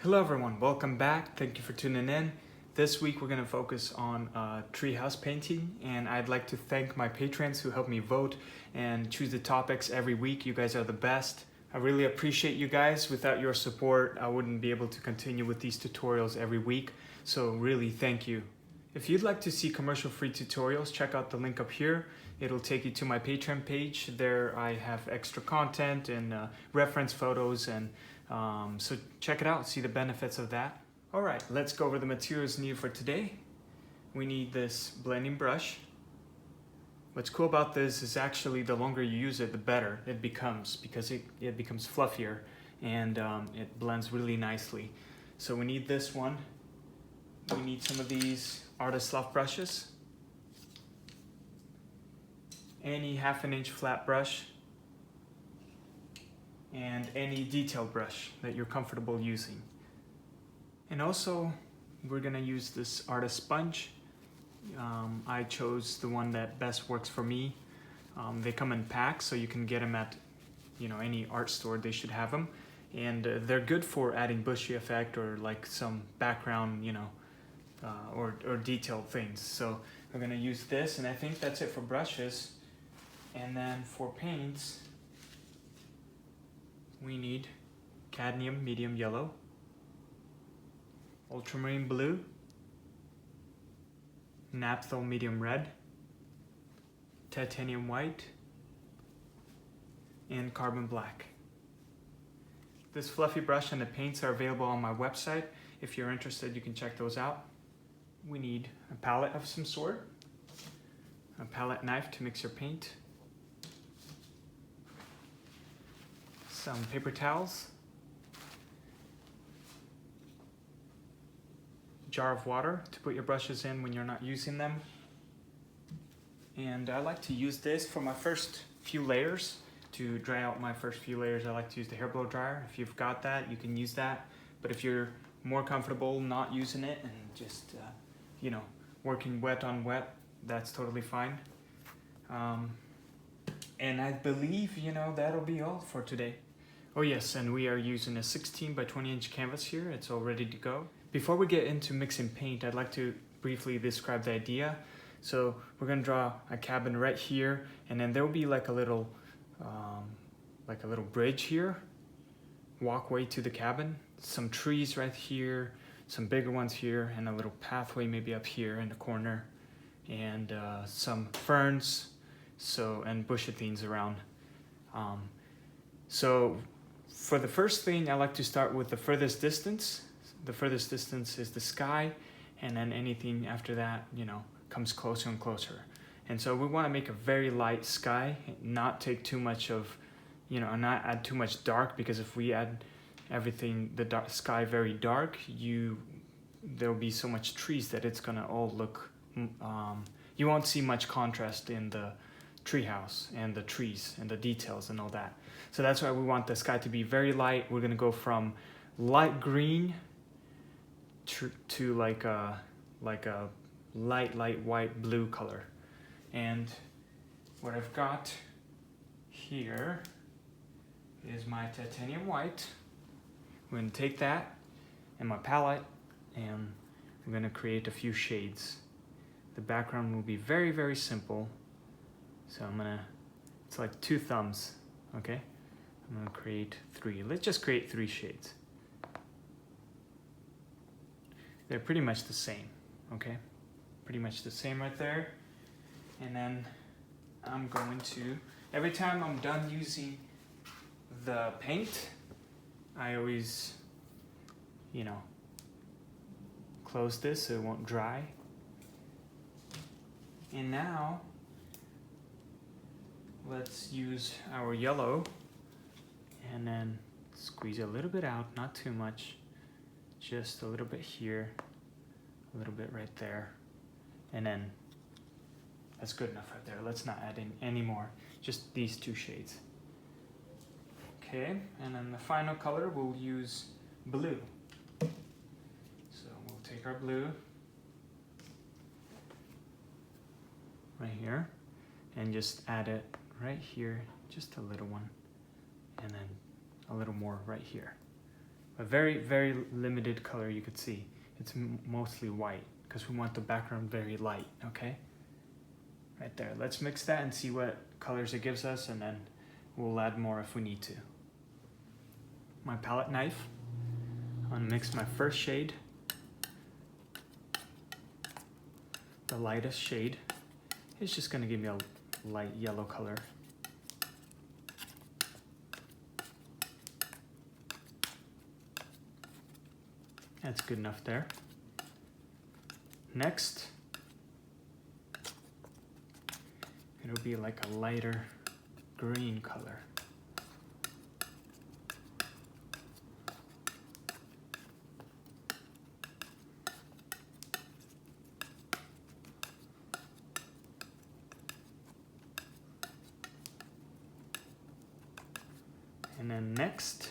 Hello everyone, welcome back. Thank you for tuning in. This week we're going to focus on treehouse painting, and I'd like to thank my patrons who help me vote and choose the topics every week. You guys are the best. I really appreciate you guys. Without your support, I wouldn't be able to continue with these tutorials every week. So really thank you. If you'd like to see commercial-free tutorials, check out the link up here. It'll take you to my Patreon page. There I have extra content and reference photos, and so check it out, see the benefits of that. All right, let's go over the materials needed for today. We need this blending brush. What's cool about this is actually the longer you use it, the better it becomes, because it becomes fluffier and it blends really nicely. So we need this one. We need some of these Artist Loft brushes. Any 1/2 inch flat brush. And any detail brush that you're comfortable using. And also, we're gonna use this artist sponge. I chose the one that best works for me. They come in packs, so you can get them at any art store. They should have them, and they're good for adding bushy effect or like some background, or detailed things. So we're gonna use this, and I think that's it for brushes. And then for paints, we need Cadmium medium yellow, Ultramarine blue, Naphtha medium red, Titanium white, and Carbon black. This fluffy brush and the paints are available on my website. If you're interested, you can check those out. We need a palette of some sort, a palette knife to mix your paint, some paper towels, jar of water to put your brushes in when you're not using them. And I like to use this for my first few layers. To dry out my first few layers, I like to use the hair blow dryer. If you've got that, you can use that. But if you're more comfortable not using it and just working wet on wet, that's totally fine. And I believe that'll be all for today. Oh yes, and we are using a 16 by 20 inch canvas here. It's all ready to go. Before we get into mixing paint, I'd like to briefly describe the idea. So we're gonna draw a cabin right here, and then there will be like a little bridge here, walkway to the cabin, some trees right here, some bigger ones here, and a little pathway maybe up here in the corner, and some ferns, and bushy things around. So for the first thing, I like to start with the furthest distance. The furthest distance is the sky, and then anything after that, comes closer and closer. And so we want to make a very light sky, not take too much of, not add too much dark, because if we add everything, the dark sky very dark, there'll be so much trees that it's gonna all look, you won't see much contrast in the treehouse and the trees and the details and all that. So that's why we want the sky to be very light. We're gonna go from light green to like a light white blue color. And what I've got here is my titanium white. We're gonna take that and my palette, and we're gonna create a few shades. The background will be very, very simple. So it's like 2 thumbs, okay? I'm gonna create 3. Let's just create 3 shades. They're pretty much the same, okay? Pretty much the same right there. And then I'm going to, every time I'm done using the paint, I always, close this so it won't dry. And now, let's use our yellow and then squeeze a little bit out, not too much, just a little bit here, a little bit right there, and then that's good enough right there. Let's not add in any more, just these 2 shades. Okay, and then the final color, we'll use blue. So we'll take our blue right here and just add it right here, just a little one, and then a little more right here. a very, very limited color you could see. It's mostly white because we want the background very light, okay? Right there. Let's mix that and see what colors it gives us, and then we'll add more if we need to. My palette knife. I'm gonna mix my first shade, the lightest shade. It's just gonna give me a light yellow color. That's good enough there. Next, it'll be like a lighter green color. And then next,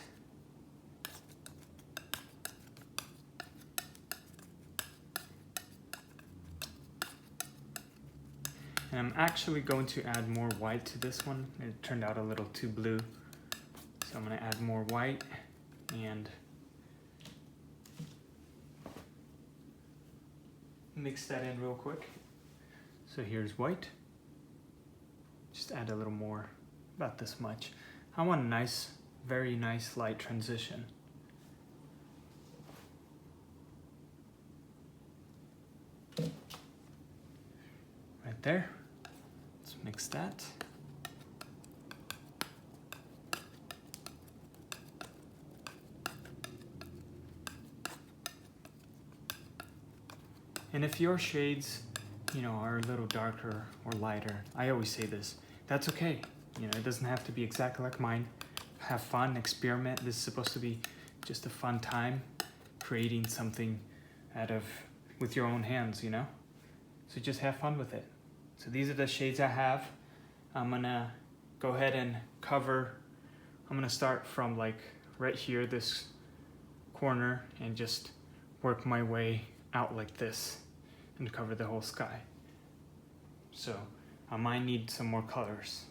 and I'm actually going to add more white to this one. It turned out a little too blue. So I'm gonna add more white and mix that in real quick. So here's white. Just add a little more, about this much. I want a nice, very nice light transition. Right there. Let's mix that. And if your shades, you know, are a little darker or lighter, I always say this, that's okay. You know, it doesn't have to be exactly like mine. Have fun, experiment. This is supposed to be just a fun time, creating something with your own hands, you know? So just have fun with it. So these are the shades I have. I'm gonna go ahead and cover. I'm gonna start from like right here, this corner, and just work my way out like this and cover the whole sky. So I might need some more colors.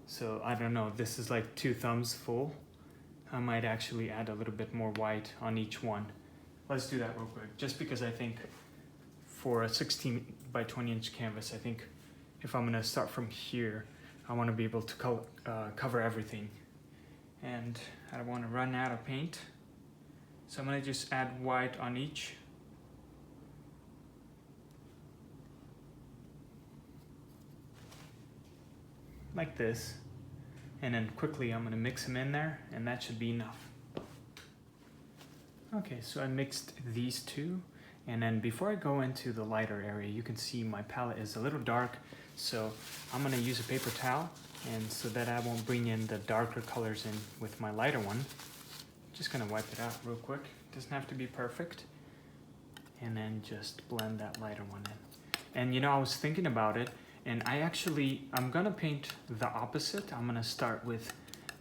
So I don't know, this is like 2 thumbs full. I might actually add a little bit more white on each one. Let's do that real quick, just because I think for a 16 by 20 inch canvas, I think if I'm gonna start from here, I wanna be able to cover everything. And I don't wanna run out of paint. So I'm gonna just add white on each. Like this, and then quickly I'm gonna mix them in there, and that should be enough. Okay, so I mixed these two, and then before I go into the lighter area, you can see my palette is a little dark, so I'm gonna use a paper towel, and so that I won't bring in the darker colors in with my lighter one. Just gonna wipe it out real quick. Doesn't have to be perfect. And then just blend that lighter one in. And you know, I was thinking about it, and I'm gonna paint the opposite. I'm gonna start with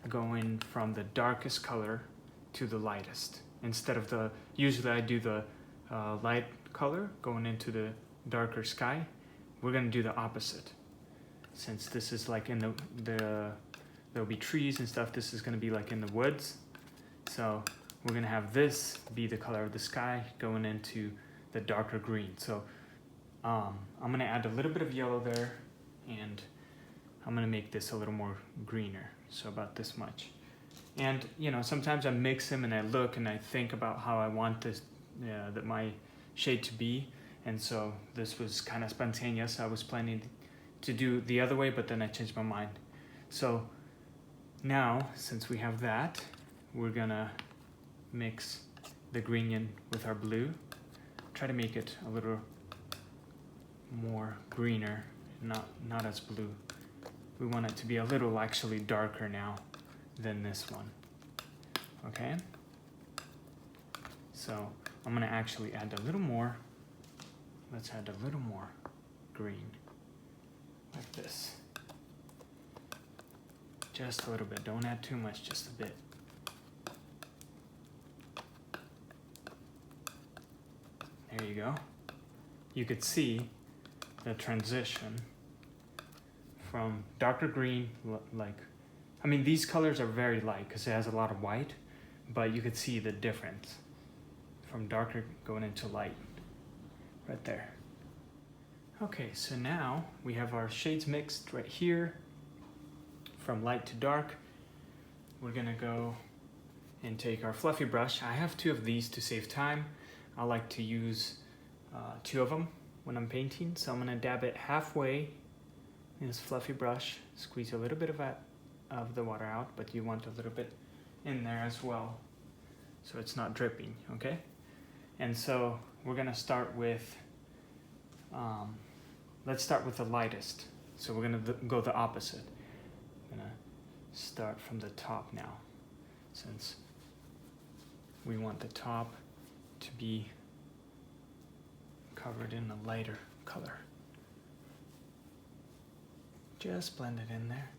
going from the darkest color to the lightest. Instead of usually I do the light color going into the darker sky. We're gonna do the opposite. Since this is like in there'll be trees and stuff, this is gonna be like in the woods. So we're gonna have this be the color of the sky going into the darker green. So I'm gonna add a little bit of yellow there, and I'm gonna make this a little more greener, so about this much. And you know, sometimes I mix them and I look and I think about how I want this, that my shade to be, and so this was kind of spontaneous. I was planning to do the other way, but then I changed my mind. So now, since we have that, we're gonna mix the green in with our blue. Try to make it a little more greener, not as blue. We want it to be a little actually darker now than this one. Okay? So I'm gonna actually add a little more. Let's add a little more green, like this. Just a little bit, don't add too much, just a bit. There you go. You could see the transition from darker green, like, I mean, these colors are very light because it has a lot of white, but you could see the difference from darker going into light right there. Okay, so now we have our shades mixed right here from light to dark. We're gonna go and take our fluffy brush. I have 2 of these to save time. I like to use 2 of them when I'm painting, so I'm gonna dab it halfway in this fluffy brush, squeeze a little bit of the water out, but you want a little bit in there as well, so it's not dripping, okay? And so we're gonna start with, let's start with the lightest. So we're gonna go the opposite. I'm gonna start from the top now, since we want the top to be covered in a lighter color. Just blend it in there.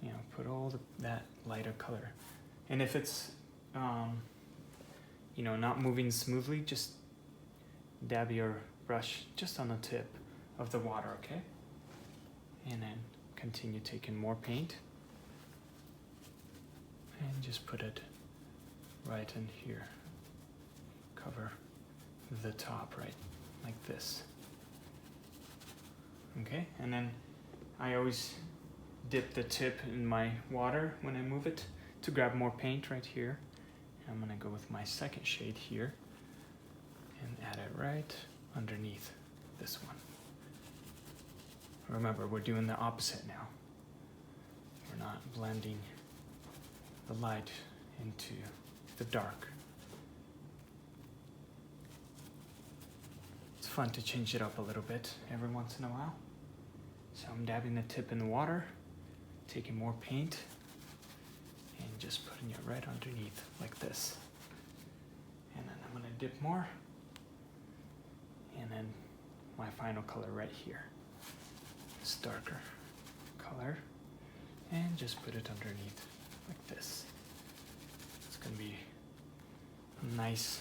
You know, put all that lighter color. And if it's, you know, not moving smoothly, just dab your brush just on the tip of the water, okay? And then continue taking more paint. And just put it right in here. Cover the top right like this. Okay, and then I always dip the tip in my water when I move it to grab more paint right here. And I'm gonna go with my second shade here and add it right underneath this one. Remember, we're doing the opposite now. We're not blending the light into the dark. It's fun to change it up a little bit every once in a while. So I'm dabbing the tip in the water, taking more paint, and just putting it right underneath like this. And then I'm gonna dip more, and then my final color right here. This darker color, and just put it underneath like this. It's gonna be a nice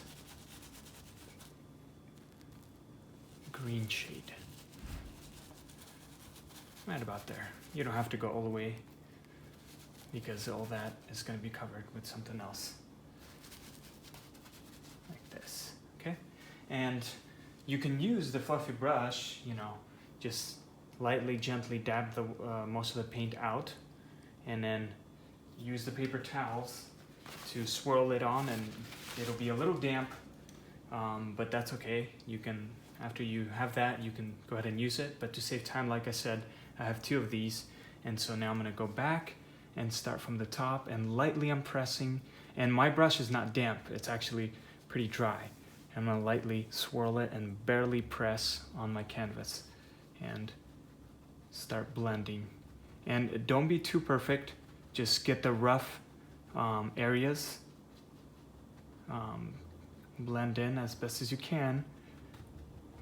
green shade. Right about there. You don't have to go all the way because all that is going to be covered with something else. Like this, okay? And you can use the fluffy brush, you know, just lightly, gently dab the most of the paint out, and then use the paper towels to swirl it on, and it'll be a little damp, but that's okay. You can, after you have that, you can go ahead and use it, but to save time, like I said, I have 2 of these, and so now I'm gonna go back and start from the top, and lightly I'm pressing, and my brush is not damp, it's actually pretty dry. I'm gonna lightly swirl it and barely press on my canvas and start blending. And don't be too perfect, just get the rough areas, blend in as best as you can,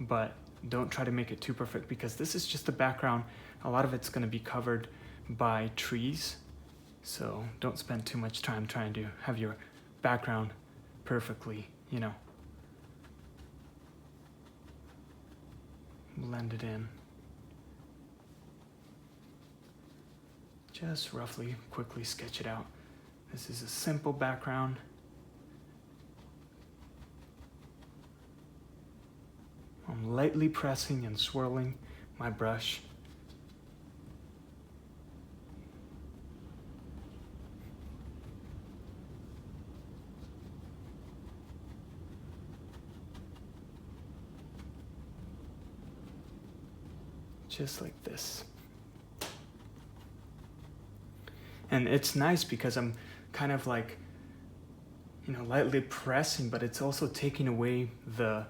but don't try to make it too perfect because this is just the background. A lot of it's going to be covered by trees, so don't spend too much time trying to have your background perfectly, you know, blend it in. Just roughly, quickly sketch it out. This is a simple background. I'm lightly pressing and swirling my brush. Just like this. And it's nice because I'm kind of like, you know, lightly pressing, but it's also taking away the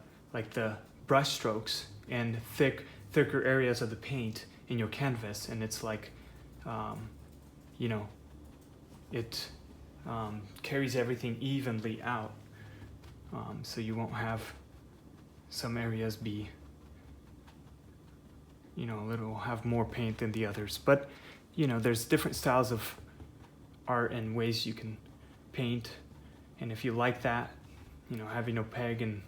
brush strokes and thicker areas of the paint in your canvas, and it's like, you know, it carries everything evenly out, so you won't have some areas be, you know, have more paint than the others. But you know, there's different styles of art and ways you can paint, and if you like that, you know, having no peg and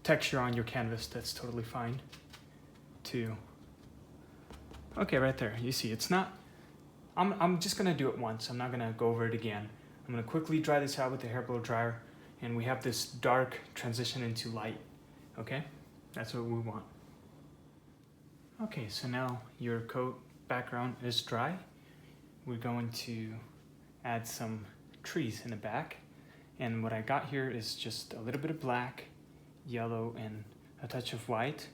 texture on your canvas, that's totally fine too. Okay, right there, you see it's not, I'm just gonna do it once, I'm not gonna go over it again. I'm gonna quickly dry this out with the hair blow dryer, and we have this dark transition into light, okay? That's what we want. Okay, so now your coat background is dry. We're going to add some trees in the back. And what I got here is just a little bit of black, yellow, and a touch of white.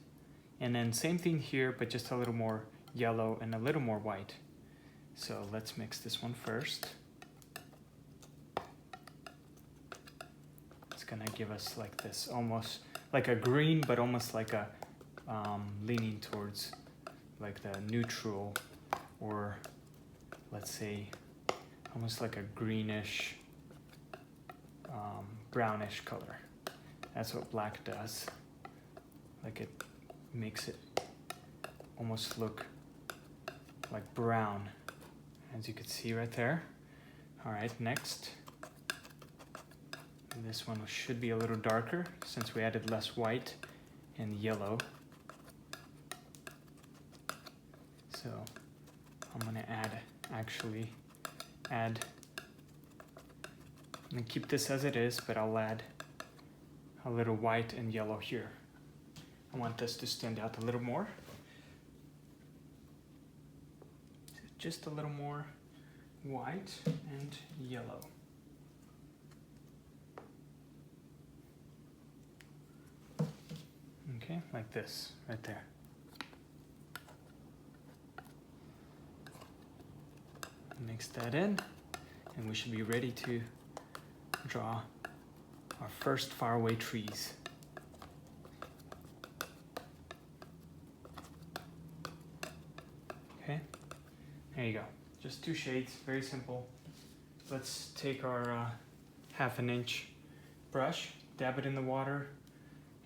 And then same thing here, but just a little more yellow and a little more white. So let's mix this one first. It's gonna give us like this, almost like a green, but almost like a leaning towards like the neutral, or let's say almost like a greenish, brownish color. That's what black does. Like it makes it almost look like brown, as you can see right there. All right, next. This one should be a little darker since we added less white and yellow. So I'm gonna actually add, I'm gonna keep this as it is, but I'll add a little white and yellow here. I want this to stand out a little more. Just a little more white and yellow. Okay, like this, right there. Mix that in, and we should be ready to draw our first faraway trees. Okay, there you go. Just 2 shades, very simple. Let's take our 1/2 inch brush, dab it in the water,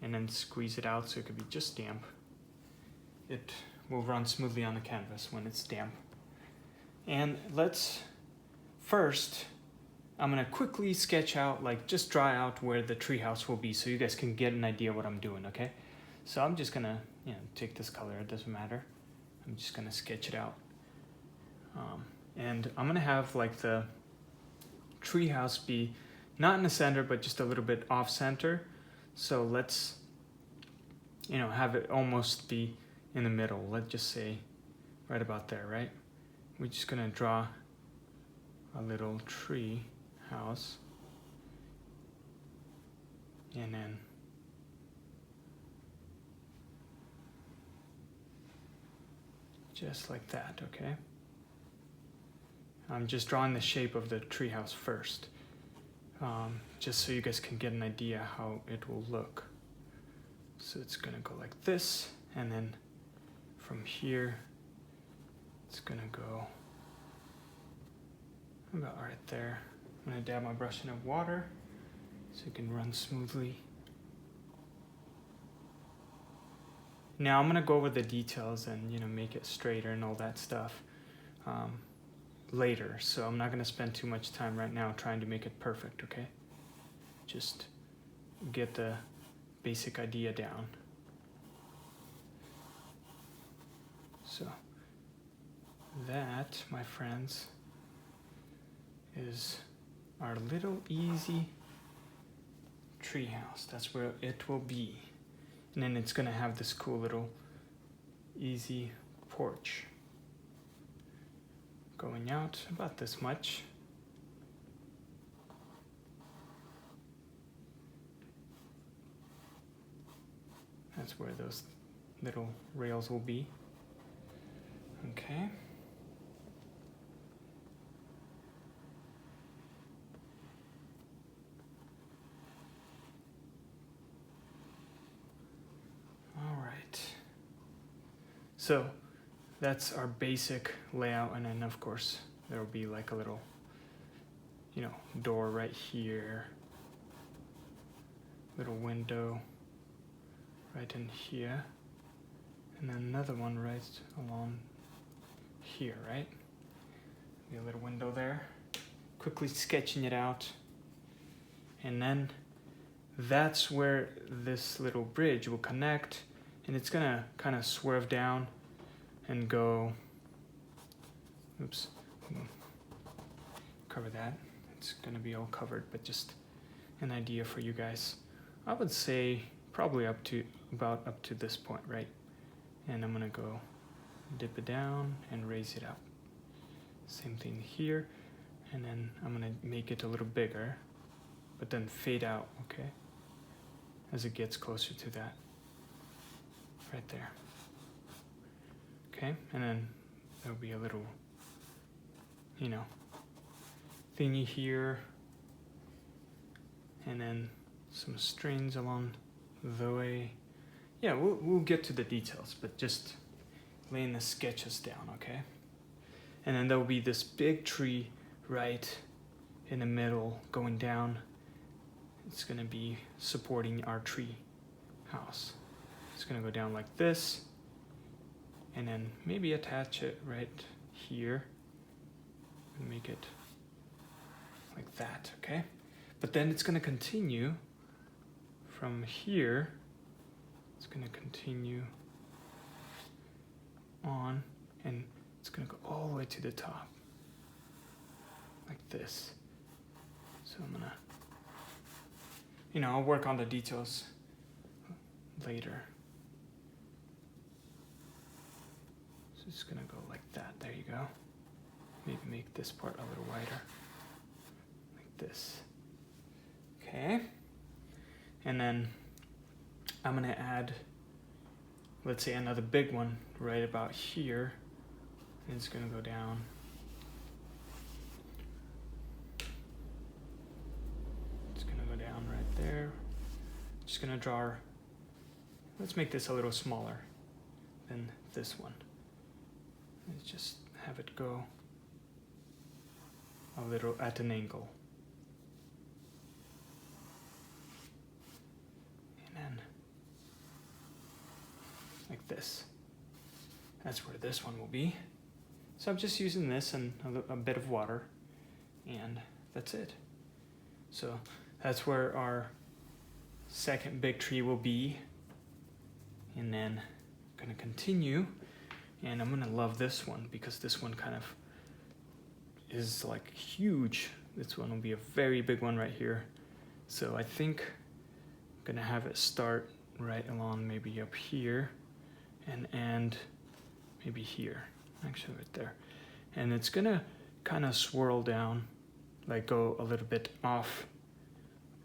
and then squeeze it out so it could be just damp. It will run smoothly on the canvas when it's damp. And let's first, I'm gonna quickly sketch out, like just draw out where the treehouse will be so you guys can get an idea what I'm doing, okay? So I'm just gonna, take this color, it doesn't matter. I'm just gonna sketch it out. And I'm gonna have like the treehouse be not in the center, but just a little bit off center. So let's, have it almost be in the middle. Let's just say right about there, right? We're just gonna draw a little tree house, and then just like that, okay? I'm just drawing the shape of the tree house first, just so you guys can get an idea how it will look. So it's gonna go like this, and then from here, it's gonna go about right there. I'm gonna dab my brush in water so it can run smoothly. Now I'm gonna go over the details and make it straighter and all that stuff later. So I'm not gonna spend too much time right now trying to make it perfect, okay? Just get the basic idea down. So that, my friends, is our little easy treehouse. That's where it will be. And then it's gonna have this cool little easy porch going out about this much. That's where those little rails will be. Okay. All right. So that's our basic layout, and then of course there will be like a little, door right here, little window right in here, and then another one right along here, right? Be a little window there. Quickly sketching it out, and then that's where this little bridge will connect, and it's gonna kind of swerve down and go, oops, cover that. It's it's gonna be all covered, but just an idea for you guys. I would say probably up to this point, right? And I'm gonna go dip it down and raise it up. Same thing here, and then I'm gonna make it a little bigger, but then fade out, okay? As it gets closer to that, right there. Okay, and then there'll be a little, you know, thingy here, and then some strings along the way. Yeah, we'll get to the details, but just laying the sketches down, okay? And then there'll be this big tree right in the middle going down. It's gonna be supporting our tree house. It's gonna go down like this, and then maybe attach it right here and make it like that, okay? But then it's gonna continue from here. It's gonna continue on, and it's gonna go all the way to the top, like this. So I'm gonna, you know, I'll work on the details later. So it's gonna go like that, there you go. Maybe make this part a little wider, like this. Okay, and then I'm gonna add, let's say, another big one right about here, and it's gonna go down. It's gonna go down right there. Just gonna draw, let's make this a little smaller than this one. Let's just have it go a little at an angle. Like this. That's where this one will be. So I'm just using this and a bit of water, and that's it. So that's where our second big tree will be. And then I'm gonna continue, and I'm gonna love this one because this one kind of is like huge. This one will be a very big one right here. So I think I'm gonna have it start right along maybe up here, and end maybe here, actually right there. And it's gonna kind of swirl down, like go a little bit off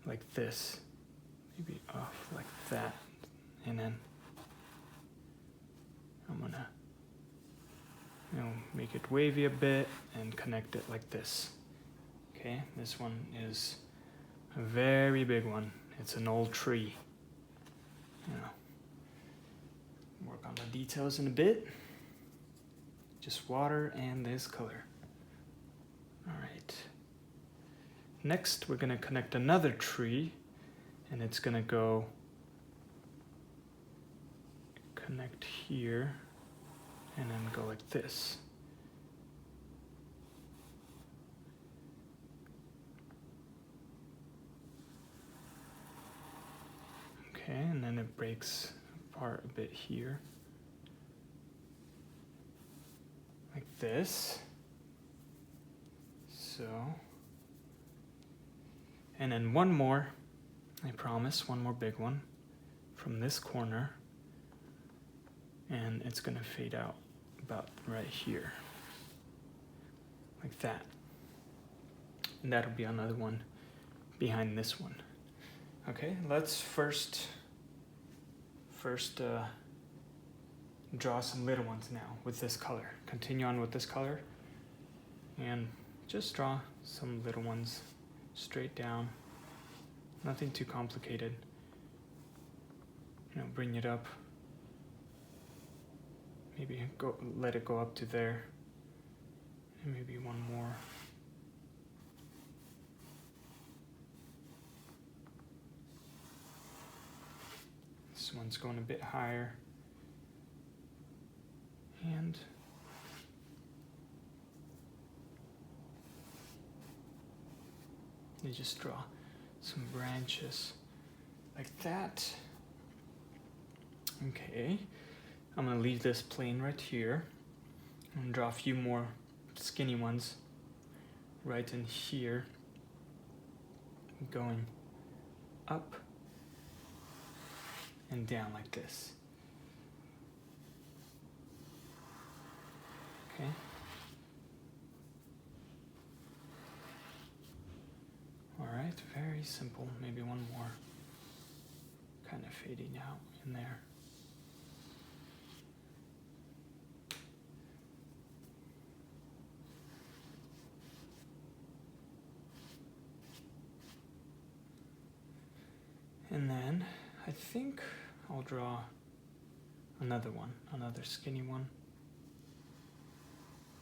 like this, maybe off like that. And then I'm gonna, you know, make it wavy a bit and connect it like this. Okay, this one is a very big one. It's an old tree, you know. Work on the details in a bit. Just water and this color. All right. Next, we're gonna connect another tree, and it's gonna go connect here, and then go like this. Okay, and then it breaks apart a bit here, like this. So, and then one more, I promise, one more big one from this corner, and it's gonna fade out about right here, like that. And that'll be another one behind this one. Okay, let's first draw some little ones now with this color. Continue on with this color and just draw some little ones straight down. Nothing too complicated. You know, bring it up. Maybe let it go up to there. And maybe one more. This one's going a bit higher. And you just draw some branches like that. Okay, I'm gonna leave this plain right here and draw a few more skinny ones right in here. going up and down like this. Okay. All right, very simple. Maybe one more. Kind of fading out in there. And then I think I'll draw another one, another skinny one.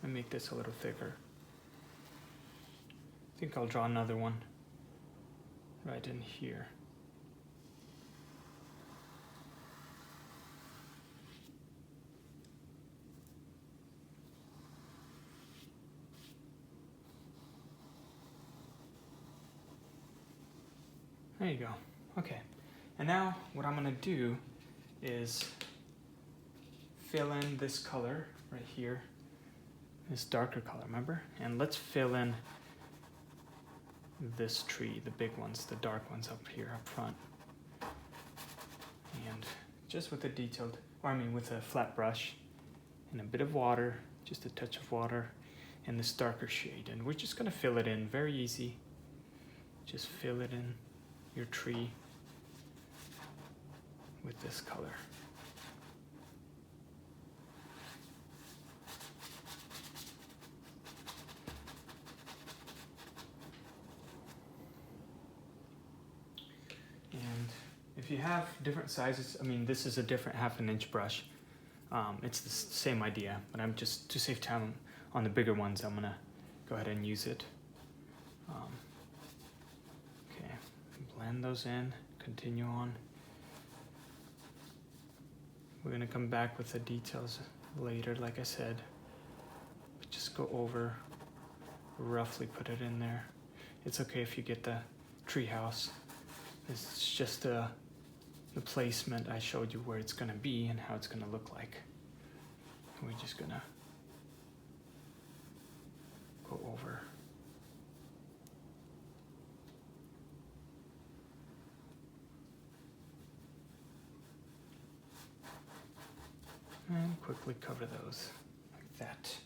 And make this a little thicker. I think I'll draw another one right in here. There you go. Okay. And now what I'm gonna do is fill in this color right here, this darker color, remember? And let's fill in this tree, the big ones, the dark ones up here, up front. And just with a detailed, with a flat brush and a bit of water, just a touch of water, and this darker shade. And we're just gonna fill it in, very easy. Just fill it in your tree with this color. And if you have different sizes, this is a different 1/2 inch brush. It's the same idea, but I'm just, to save time on the bigger ones, I'm gonna go ahead and use it. Okay, blend those in, continue on. We're gonna come back with the details later, like I said. But just go over, roughly put it in there. It's okay if you get the treehouse. It's just the placement I showed you where it's gonna be and how it's gonna look like. We're just gonna go over. And quickly cover those like that.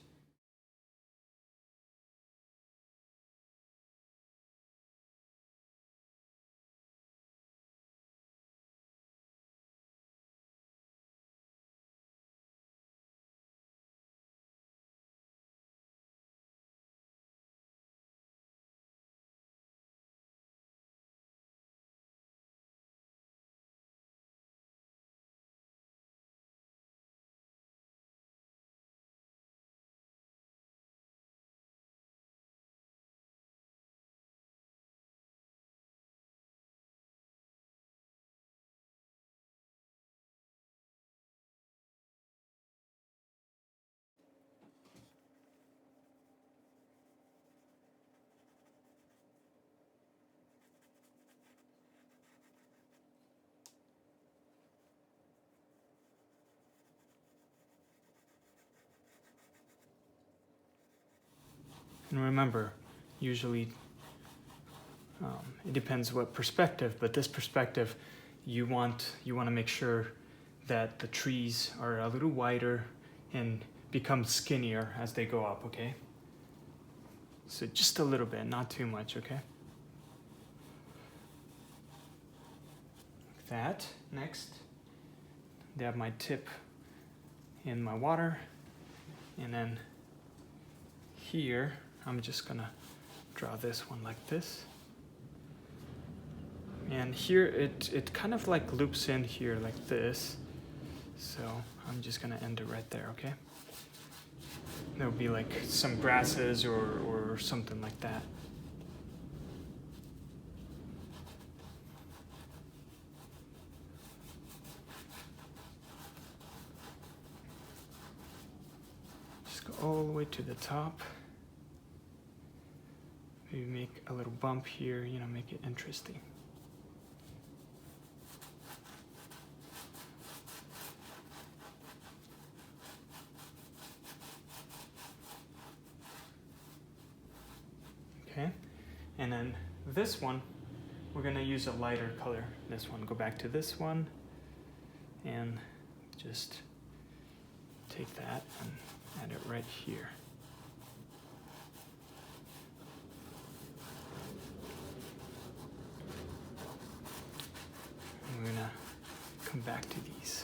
And remember, usually it depends what perspective, but this perspective, you want to make sure that the trees are a little wider and become skinnier as they go up, okay? So just a little bit, not too much, okay? Like that. Next, I have my tip in my water, and then here, I'm just gonna draw this one like this. And here it kind of like loops in here like this. So I'm just gonna end it right there, okay? There'll be like some grasses or something like that. Just go all the way to the top. Maybe make a little bump here, make it interesting. Okay, and then this one, we're gonna use a lighter color. This one, go back to this one and just take that and add it right here. And we're gonna come back to these.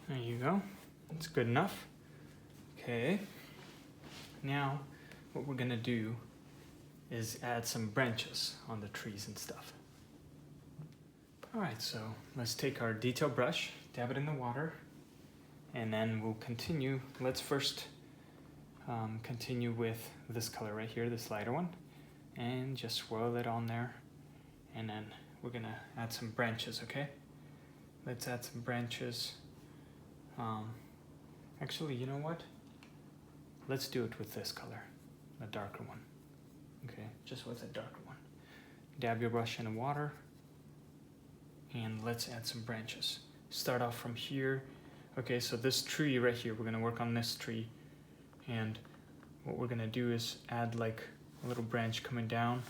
There you go. That's good enough. Okay. Now, what we're gonna do is add some branches on the trees and stuff. All right, so let's take our detail brush, dab it in the water, and then we'll continue. Let's first continue with this color right here, this lighter one, and just swirl it on there. And then we're gonna add some branches, okay? Let's add some branches. Actually, you know what? Let's do it with this color, a darker one. Okay, just with a darker one. Dab your brush in the water, and let's add some branches. Start off from here. Okay, so this tree right here, we're gonna work on this tree, and what we're gonna do is add like a little branch coming down.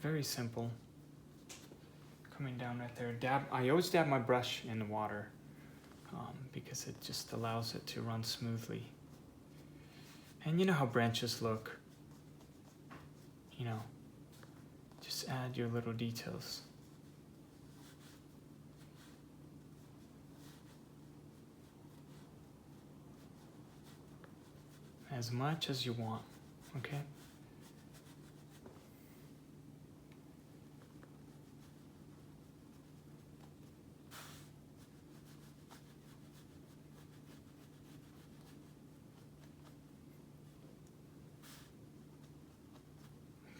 Very simple. Coming down right there. I always dab my brush in the water because it just allows it to run smoothly. And you know how branches look. You know, just add your little details. As much as you want, okay?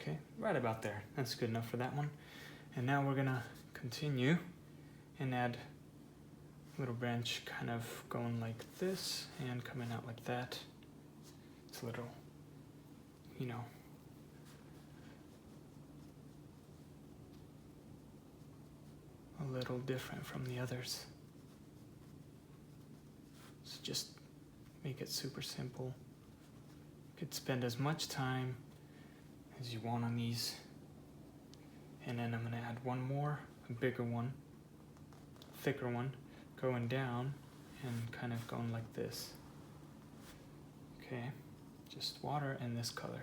Okay, right about there. That's good enough for that one. And now we're gonna continue and add a little branch kind of going like this and coming out like that. It's a little, you know, a little different from the others. So just make it super simple. You could spend as much time as you want on these. And then I'm gonna add one more, a bigger one, thicker one, going down and kind of going like this. Okay, just water and this color.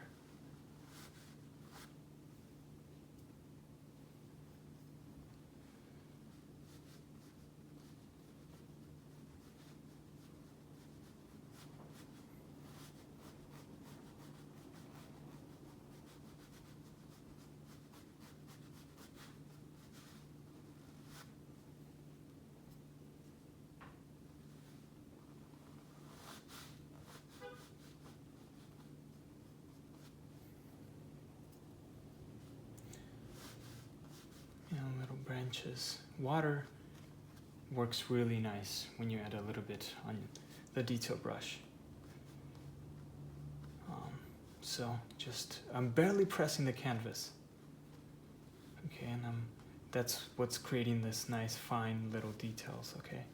Little branches. Water works really nice when you add a little bit on the detail brush. So just, I'm barely pressing the canvas. Okay, and that's what's creating this nice fine little details, okay?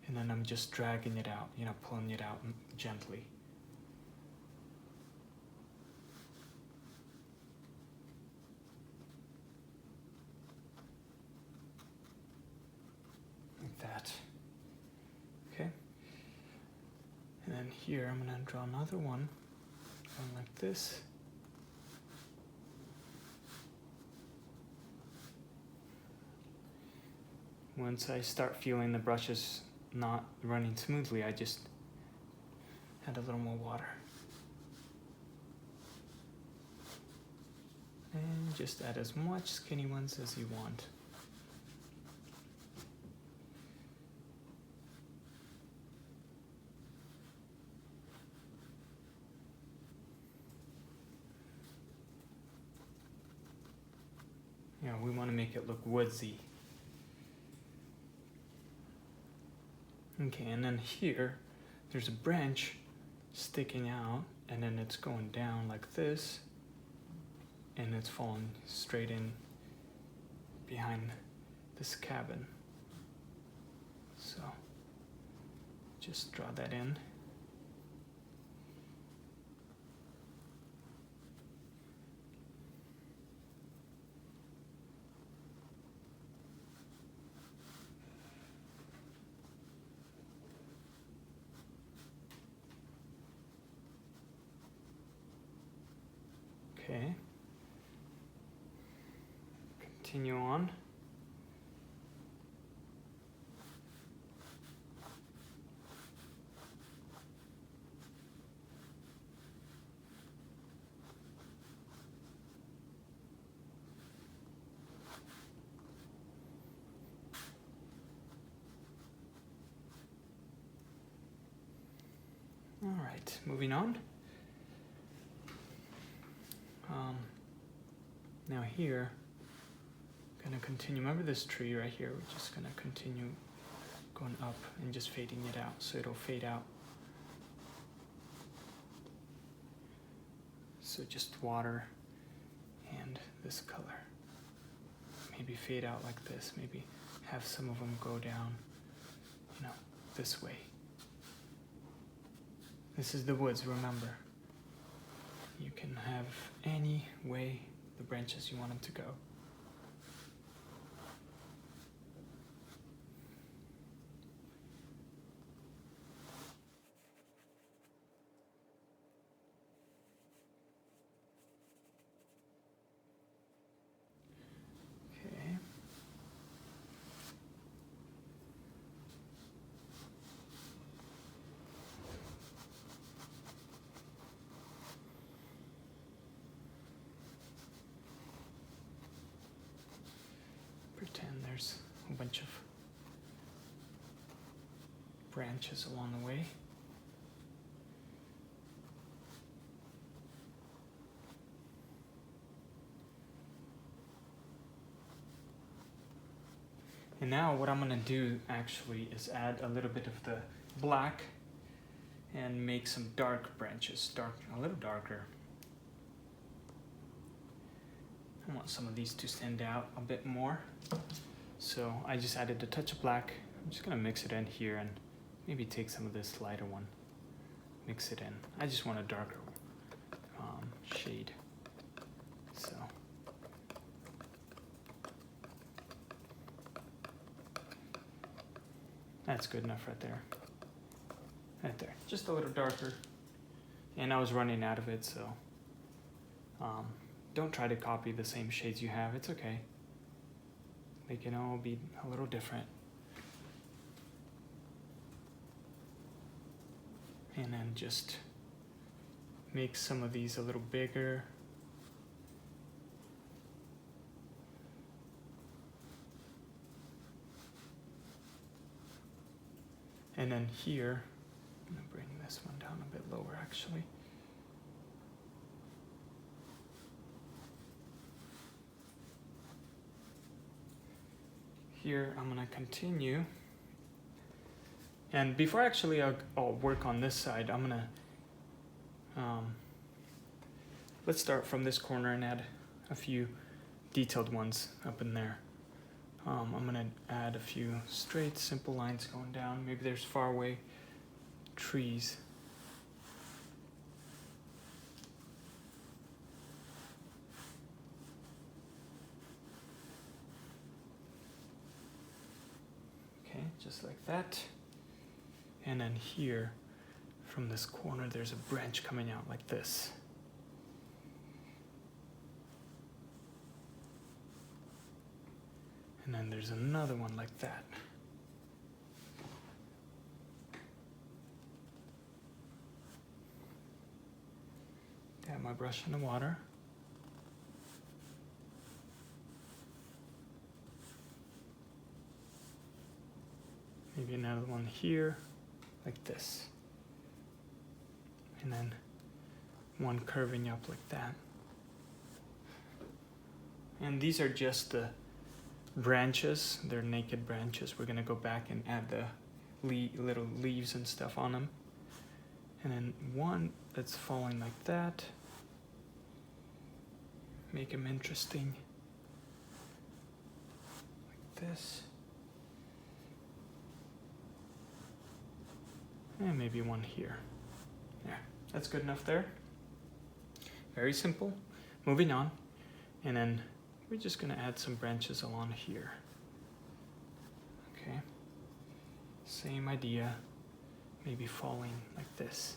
And then I'm just dragging it out, you know, pulling it out gently. That. Okay. And then here I'm gonna draw another one going like this. Once I start feeling the brushes not running smoothly, I just add a little more water. And just add as much skinny ones as you want. Yeah, we want to make it look woodsy. Okay, and then here, there's a branch sticking out, and then it's going down like this, and it's falling straight in behind this cabin. So just draw that in. Okay. Continue on. All right, moving on. Now here, I'm gonna continue. Remember this tree right here? We're just gonna continue going up and just fading it out, so it'll fade out. So just water and this color. Maybe fade out like this. Maybe have some of them go down, you know, this way. This is the woods, remember. You can have any way the branches you want them to go. Okay. Pretend there's a bunch of branches along the way. And now what I'm gonna do actually is add a little bit of the black and make some dark branches, a little darker. I want some of these to stand out a bit more. So I just added a touch of black. I'm just gonna mix it in here and maybe take some of this lighter one, mix it in. I just want a darker shade. So. That's good enough right there. Right there, just a little darker. And I was running out of it, so don't try to copy the same shades you have, it's okay. They can all be a little different. And then just make some of these a little bigger. And then here, I'm gonna bring this one down a bit lower actually. Here, I'm gonna continue. And before actually I'll work on this side, I'm gonna, let's start from this corner and add a few detailed ones up in there. I'm gonna add a few straight, simple lines going down. Maybe there's far away trees. Okay, just like that. And then here, from this corner, there's a branch coming out like this. And then there's another one like that. Dab my brush in the water. Maybe another one here, like this. And then one curving up like that. And these are just the branches, they're naked branches. We're gonna go back and add the little leaves and stuff on them. And then one that's falling like that. Make them interesting. Like this. And maybe one here. Yeah, that's good enough there. Very simple. Moving on. And then we're just gonna add some branches along here. Okay. Same idea. Maybe falling like this.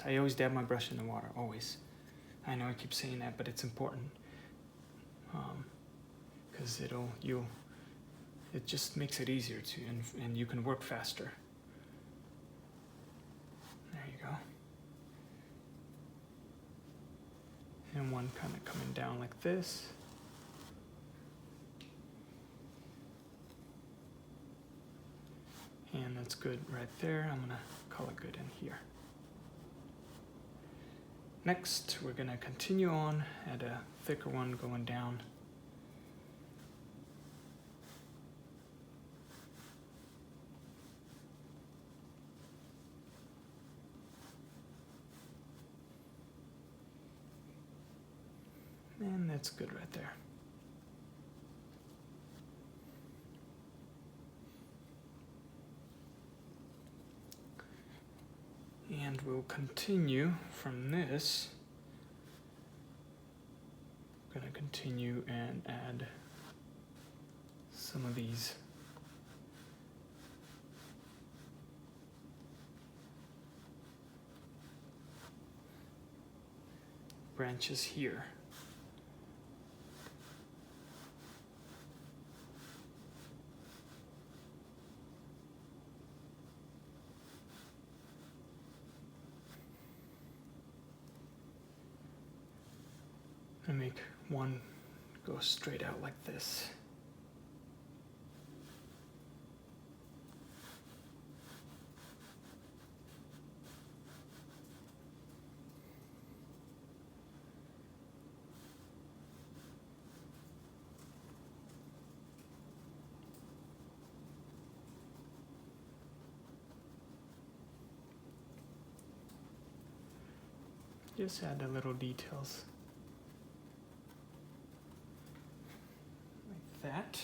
I always dab my brush in the water, always. I know I keep saying that, but it's important. Because it just makes it easier to, and you can work faster. There you go. And one kind of coming down like this. And that's good right there. I'm gonna call it good in here. Next, we're gonna continue on, add a thicker one going down. And that's good right there. And we'll continue from this. I'm gonna continue and add some of these branches here. And make one go straight out like this. Just add the little details. That.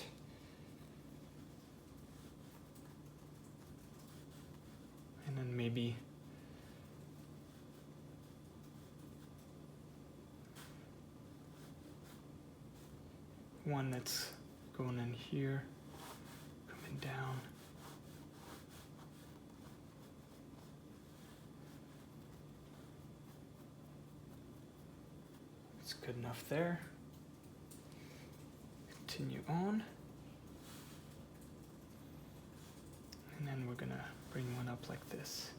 And then maybe one that's going in here, coming down. It's good enough there. Continue on. And then we're gonna bring one up like this.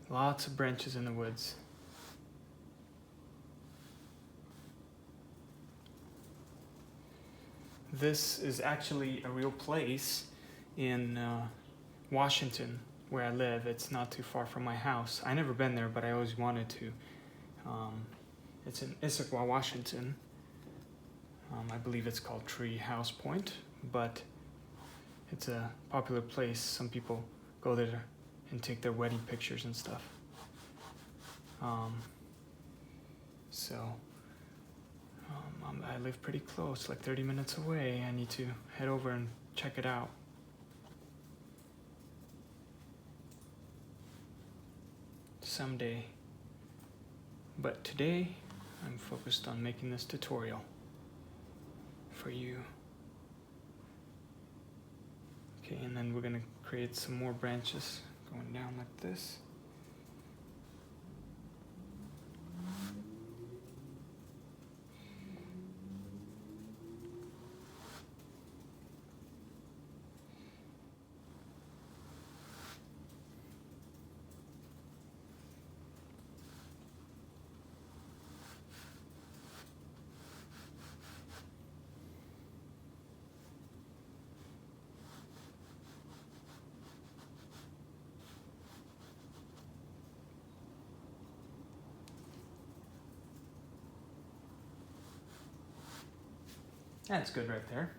Lots of branches in the woods. This is actually a real place in Washington, where I live. It's not too far from my house. I never been there, but I always wanted to. It's in Issaquah, Washington. I believe it's called Tree House Point, but it's a popular place. Some people go there and take their wedding pictures and stuff. I live pretty close, like 30 minutes away. I need to head over and check it out. Someday. But today, I'm focused on making this tutorial for you. Okay, and then we're gonna create some more branches going down like this. That's good right there.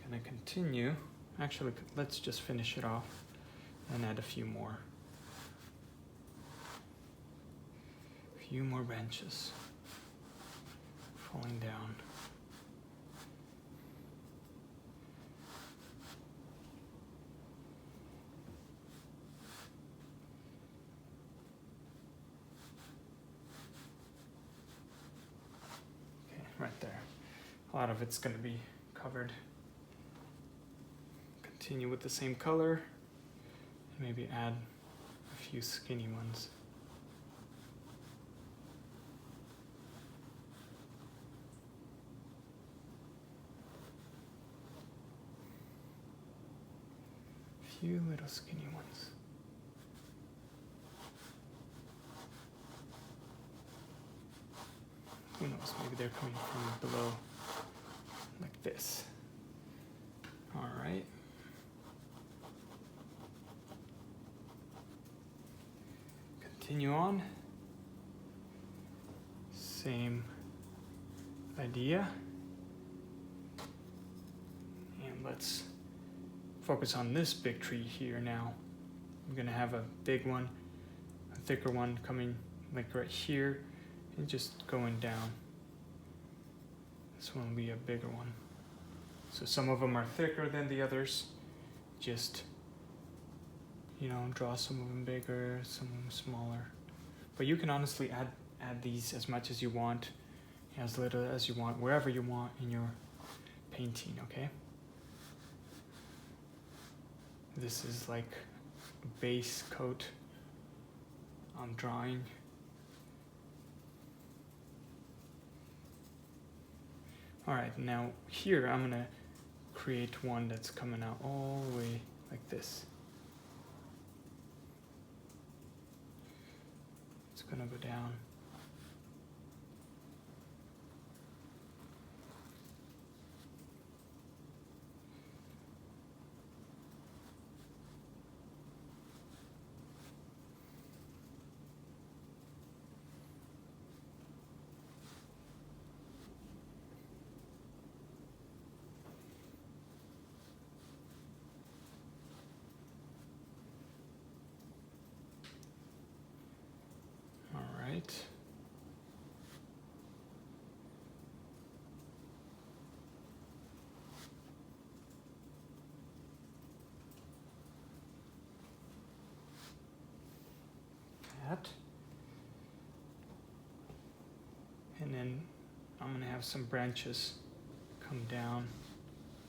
Gonna continue. Actually, let's just finish it off and add a few more. A few more branches falling down. Okay, right there. A lot of it's gonna be covered. Continue with the same color, and maybe add a few skinny ones. A few little skinny ones. Who knows, maybe they're coming from below, like this. All right. Continue on. Same idea. And let's focus on this big tree here now. I'm gonna have a big one, a thicker one coming like right here, and just going down. This one will be a bigger one. So some of them are thicker than the others. Just, you know, draw some of them bigger, some of them smaller. But you can honestly add these as much as you want, as little as you want, wherever you want in your painting, okay? This is like a base coat I'm drawing. All right, now here I'm gonna create one that's coming out all the way like this. It's gonna go down. That. And then I'm gonna have some branches come down,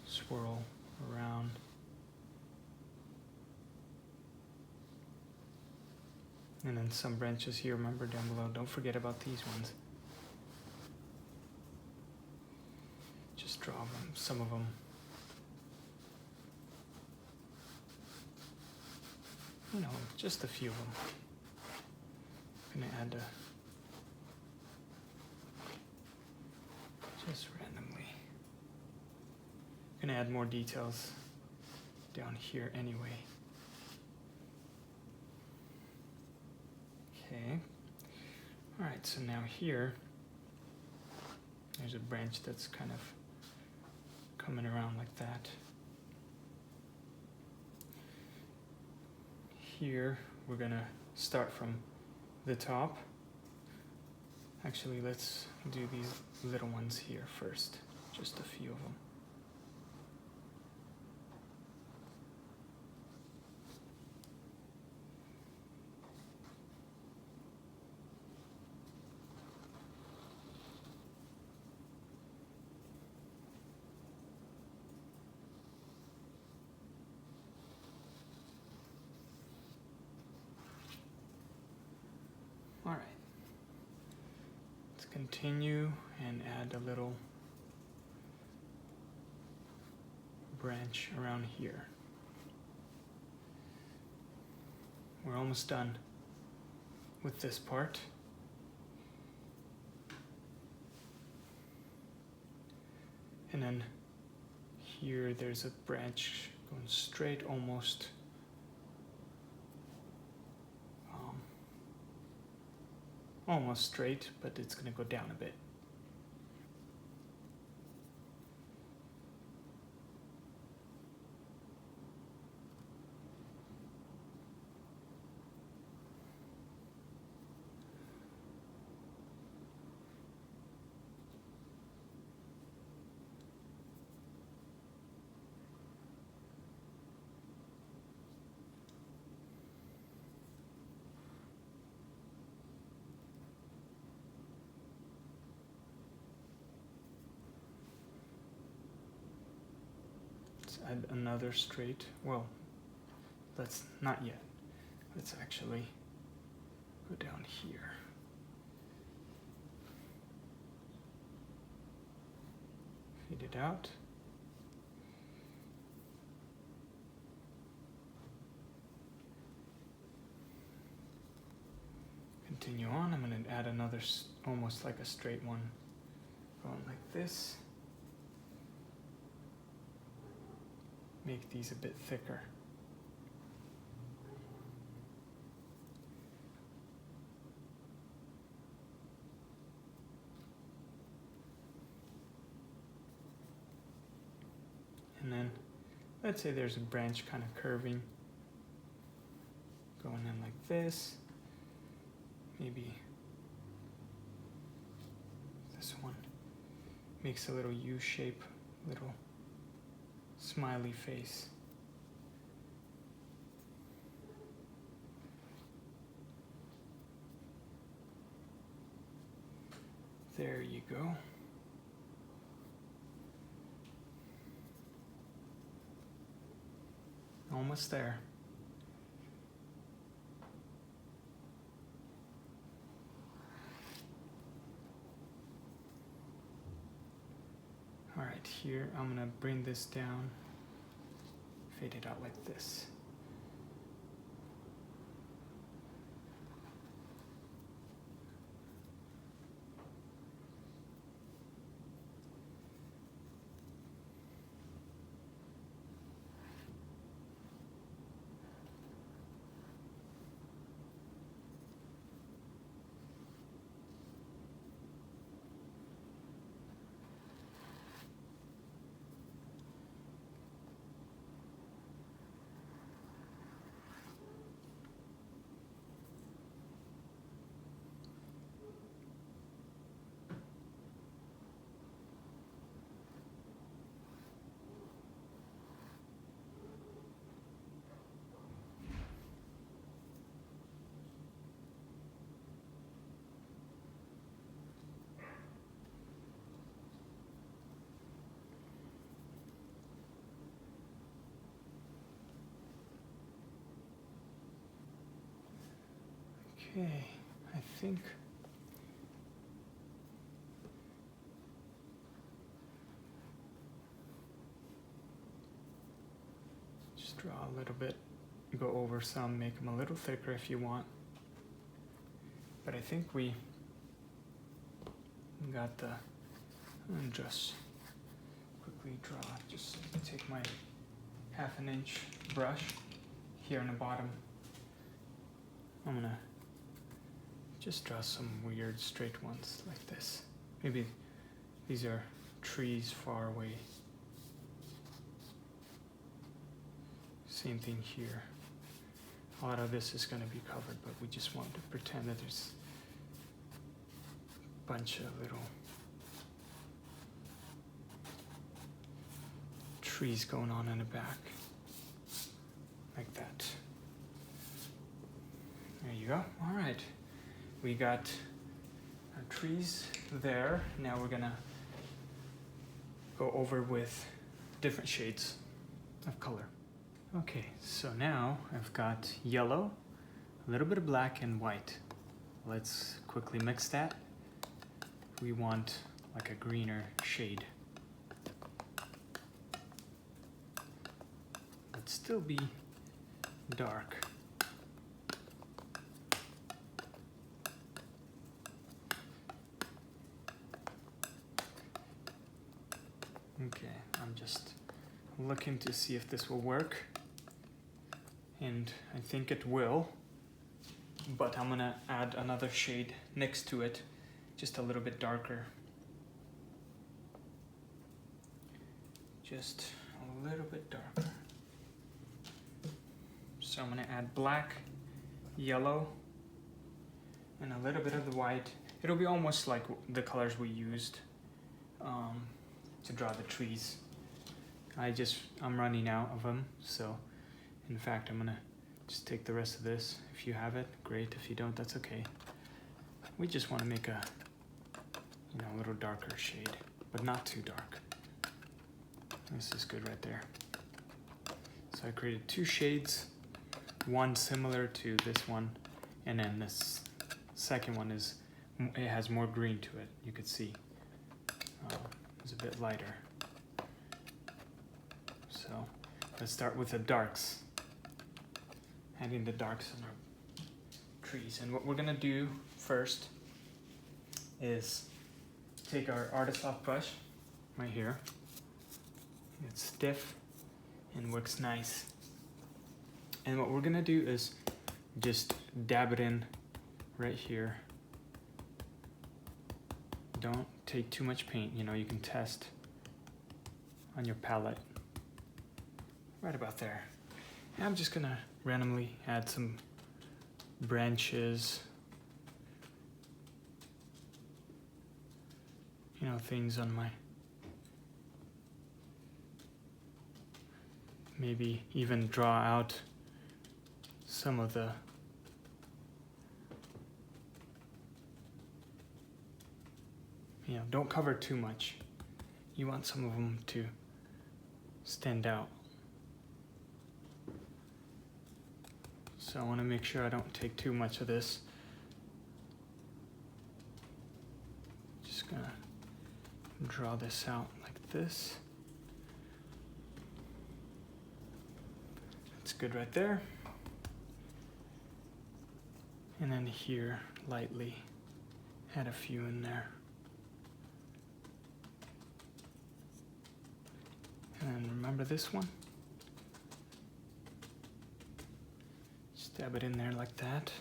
swirl around. And then some branches here, remember down below, don't forget about these ones. Just draw them, some of them. You know, just a few of them. I'm gonna add just randomly. I'm gonna add more details down here anyway. Okay. All right, so now here, there's a branch that's kind of coming around like that. Here, we're gonna start from the top. Actually, let's do these little ones here first, just a few of them. All right. Let's continue and add a little branch around here. We're almost done with this part. And then here there's a branch going straight almost almost straight, but it's going to go down a bit. add another straight. Well, let's not yet. Let's actually go down here. Fade it out. Continue on. I'm going to add another, almost like a straight one, going like this. Make these a bit thicker. And then, let's say there's a branch kind of curving, going in like this. Maybe this one makes a little U shape, little smiley face. There you go. Almost there. All right, here I'm gonna bring this down, fade it out like this. Okay, I think just draw a little bit, go over some, make them a little thicker if you want. But I think we got the, and just quickly draw, just take my 1/2 inch brush here on the bottom. I'm gonna just draw some weird straight ones like this. Maybe these are trees far away. Same thing here. A lot of this is going to be covered, but we just want to pretend that there's a bunch of little trees going on in the back. Like that. There you go. All right. We got our trees there. Now we're gonna go over with different shades of color. Okay, so now I've got yellow, a little bit of black and white. Let's quickly mix that. We want like a greener shade. But still be dark. Okay, I'm just looking to see if this will work, and I think it will, but I'm gonna add another shade next to it, just a little bit darker. Just a little bit darker. So I'm gonna add black, yellow, and a little bit of the white. It'll be almost like the colors we used to draw the trees. I'm running out of them, so in fact I'm gonna just take the rest of this. If you have it, great. If you don't, that's okay. We just want to make a a little darker shade, but not too dark. This is good right there. So I created 2 shades, one similar to this one, and then this second one it has more green to it. You could see it's a bit lighter. So let's start with the darks. Adding the darks in our trees. And what we're gonna do first is take our Artist Loft brush right here. It's stiff and works nice. And what we're gonna do is just dab it in right here. Don't take too much paint, you know, you can test on your palette. Right about there. And I'm just gonna randomly add some branches, you know, things on my, maybe even draw out some of the don't cover too much. You want some of them to stand out. So I want to make sure I don't take too much of this. Just gonna draw this out like this. That's good right there. And then here, lightly, add a few in there. And remember this one? Stab it in there like that.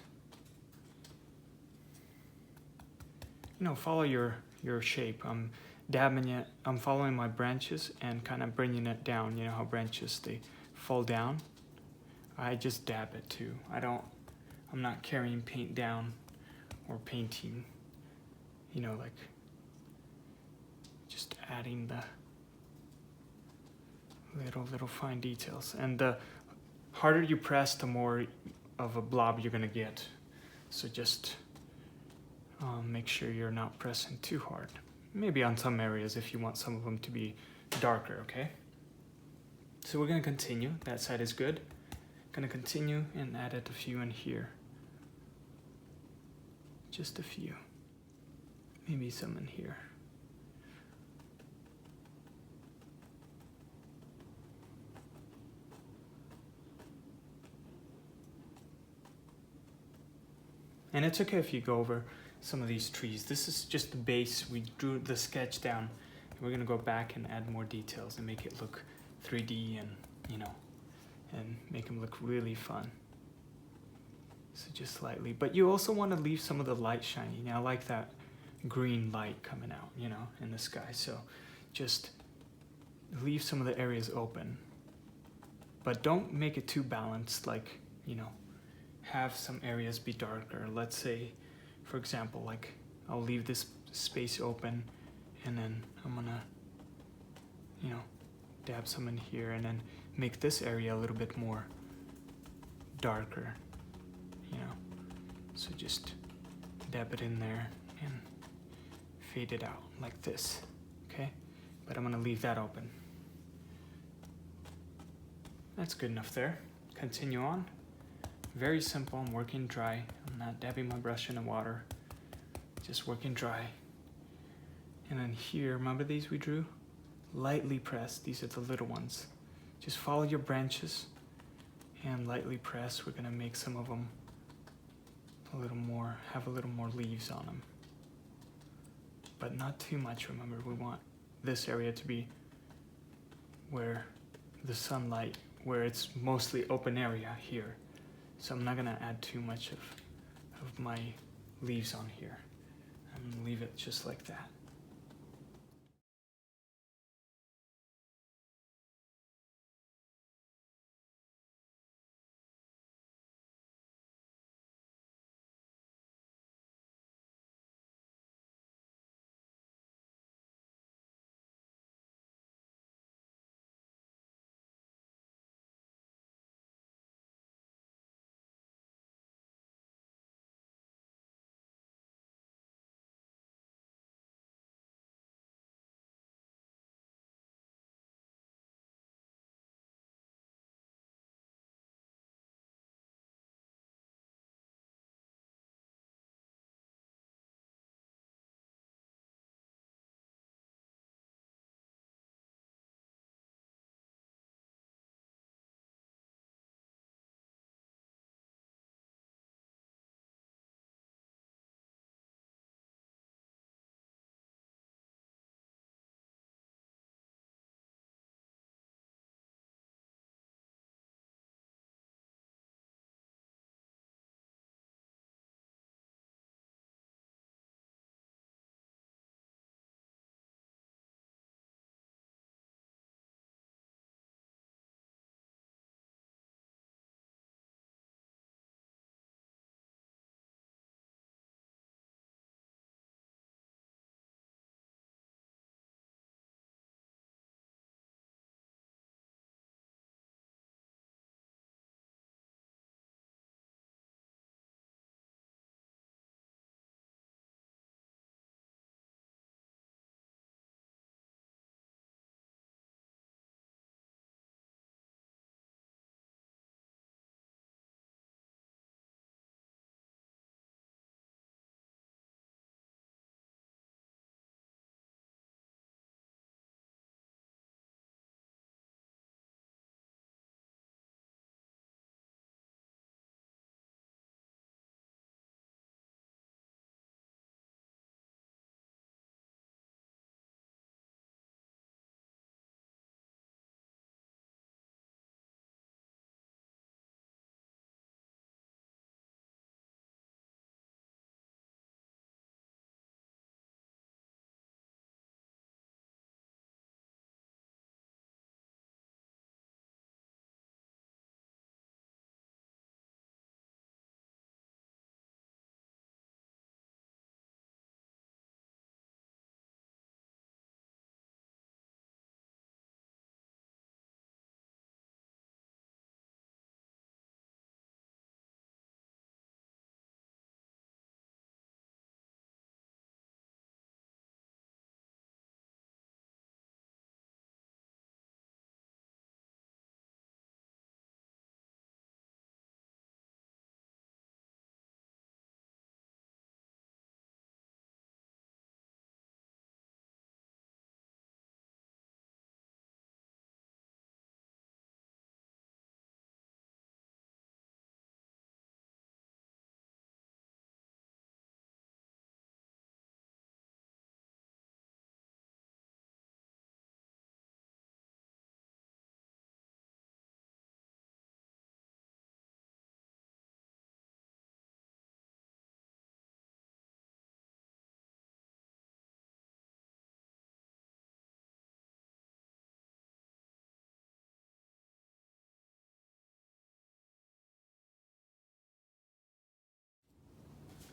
You know, follow your shape. I'm dabbing it, I'm following my branches and kind of bringing it down. You know how branches, they fall down? I just dab it too. I'm not carrying paint down or painting, you know, like just adding the little fine details. And the harder you press, the more of a blob you're gonna get. So just make sure you're not pressing too hard. Maybe on some areas if you want some of them to be darker, okay? So we're gonna continue. That side is good. Gonna continue and add a few in here. Just a few. Maybe some in here. And it's okay if you go over some of these trees. This is just the base. We drew the sketch down. And we're gonna go back and add more details and make it look 3D and, you know, and make them look really fun. So just slightly. But you also want to leave some of the light shining. I like that green light coming out, you know, in the sky. So just leave some of the areas open. But don't make it too balanced, like, you know, have some areas be darker. Let's say, for example, like I'll leave this space open and then I'm gonna, you know, dab some in here and then make this area a little bit more darker, you know. So just dab it in there and fade it out like this, okay? But I'm gonna leave that open. That's good enough there. Continue on. Very simple, I'm working dry. I'm not dabbing my brush in the water. Just working dry. And then here, remember these we drew? Lightly press, these are the little ones. Just follow your branches and lightly press. We're gonna make some of them a little more, have a little more leaves on them. But not too much, remember, we want this area to be where the sunlight, where it's mostly open area here. So I'm not gonna add too much of my leaves on here. I'm gonna leave it just like that.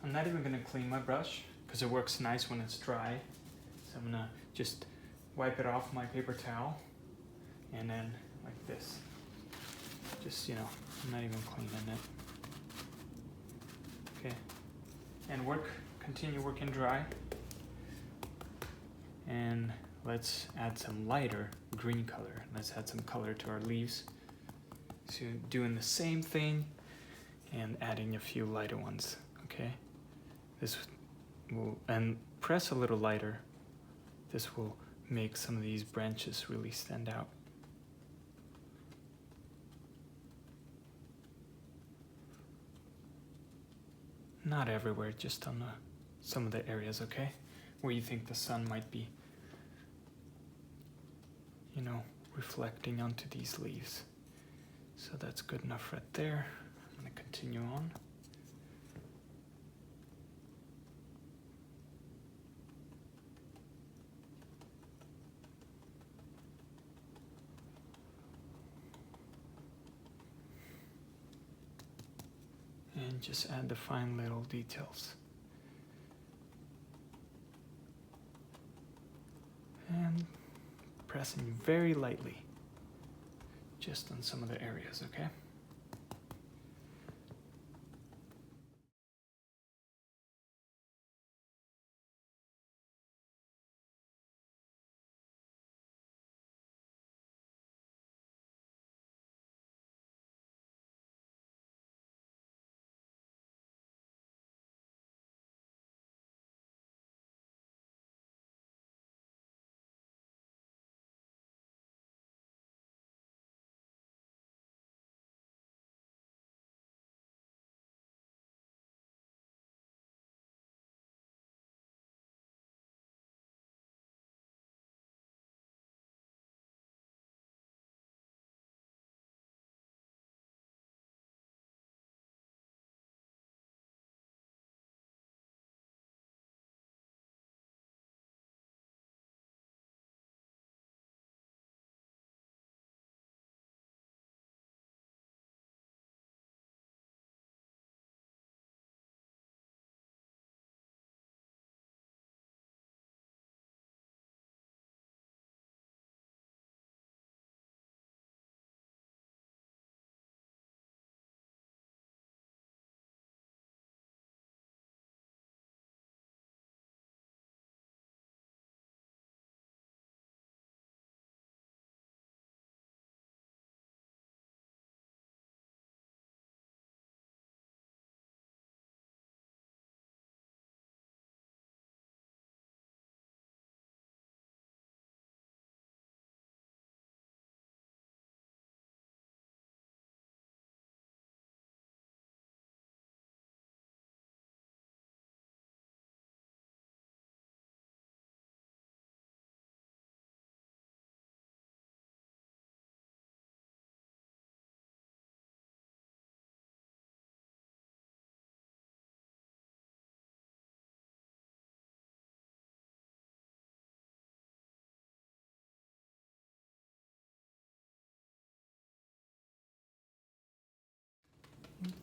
I'm not even gonna clean my brush because it works nice when it's dry. So I'm gonna just wipe it off my paper towel and then like this. Just, you know, I'm not even cleaning it. Okay, and continue working dry. And let's add some lighter green color. Let's add some color to our leaves. So doing the same thing and adding a few lighter ones, okay? This will, and press a little lighter. This will make some of these branches really stand out. Not everywhere, just on some of the areas, okay? Where you think the sun might be, you know, reflecting onto these leaves. So that's good enough right there. I'm gonna continue on. And just add the fine little details. And pressing very lightly, just on some of the areas, okay?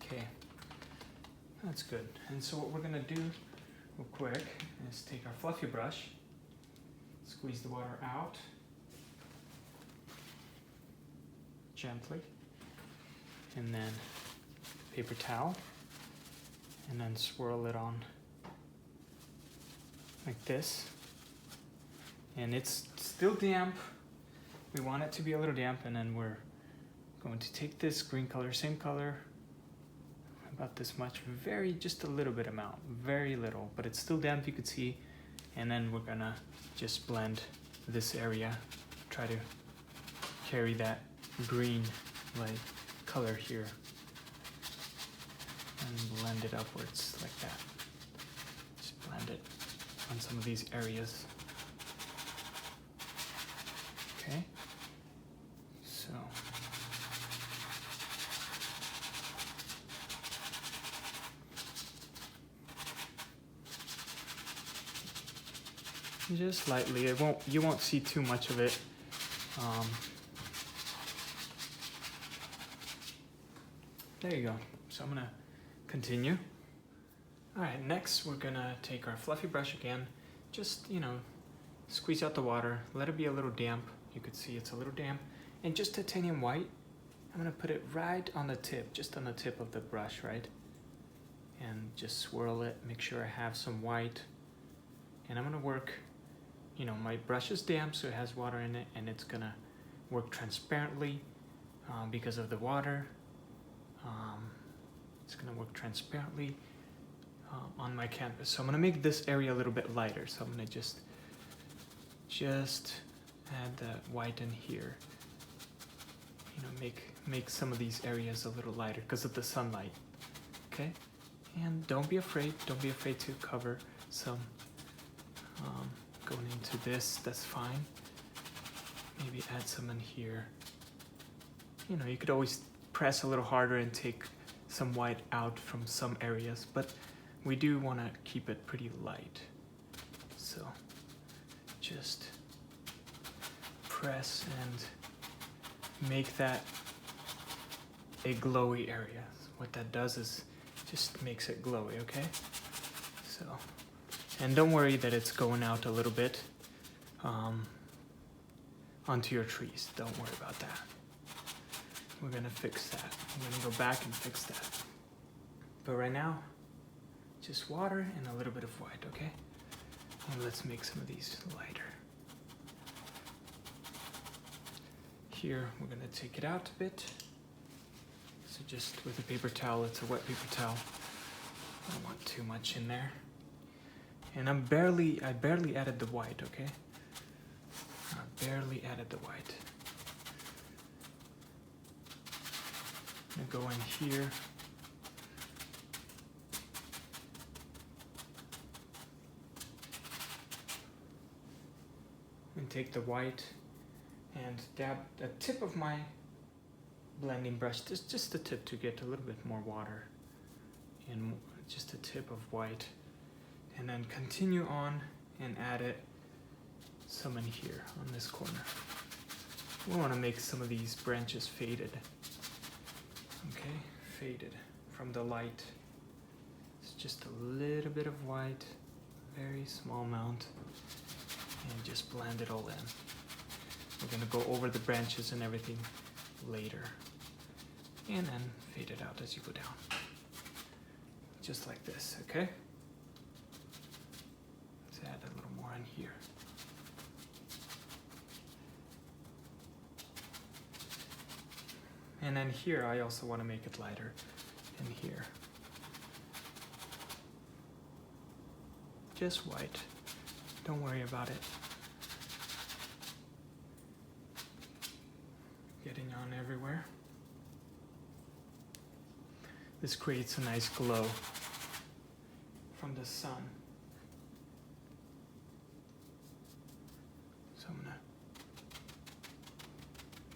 Okay, that's good. And so what we're gonna do real quick is take our fluffy brush, squeeze the water out gently, and then paper towel, and then swirl it on like this. And it's still damp. We want it to be a little damp, and then we're going to take this green color, same color, about this much, just a little bit amount, very little, but it's still damp, you could see. And then we're gonna just blend this area, try to carry that green like color here and blend it upwards like that. Just blend it on some of these areas. Okay, so just lightly. You won't see too much of it. There you go. So I'm gonna continue. All right, next we're gonna take our fluffy brush again, just, you know, squeeze out the water, let it be a little damp. You could see it's a little damp. And just titanium white, I'm gonna put it right on the tip, just on the tip of the brush, right? And just swirl it, make sure I have some white. And I'm gonna work, you know, my brush is damp, so it has water in it, and it's gonna work transparently because of the water. It's gonna work transparently on my canvas. So I'm gonna make this area a little bit lighter. So I'm gonna just add that white in here. You know, make some of these areas a little lighter because of the sunlight. Okay, and don't be afraid to cover some going into this. That's fine. Maybe add some in here. You know, you could always press a little harder and take some white out from some areas, but we do want to keep it pretty light. So just press and make that a glowy area. What that does is just makes it glowy, okay? So, and don't worry that it's going out a little bit onto your trees. Don't worry about that. We're gonna fix that. I'm gonna go back and fix that. But right now, just water and a little bit of white, okay? And let's make some of these lighter. Here, we're gonna take it out a bit. So just with a paper towel, it's a wet paper towel. I don't want too much in there. And I barely added the white, okay? I barely added the white. I'm gonna go in here. And take the white and dab the tip of my blending brush, just the tip to get a little bit more water and just a tip of white, and then continue on and add it some in here on this corner. We want to make some of these branches faded. Okay, faded from the light. It's just a little bit of white, very small amount, and just blend it all in. We're gonna go over the branches and everything later, and then fade it out as you go down, just like this, okay? Let's add a little more in here. And then here, I also want to make it lighter in here. Just white. Don't worry about it. Getting on everywhere. This creates a nice glow from the sun. So I'm gonna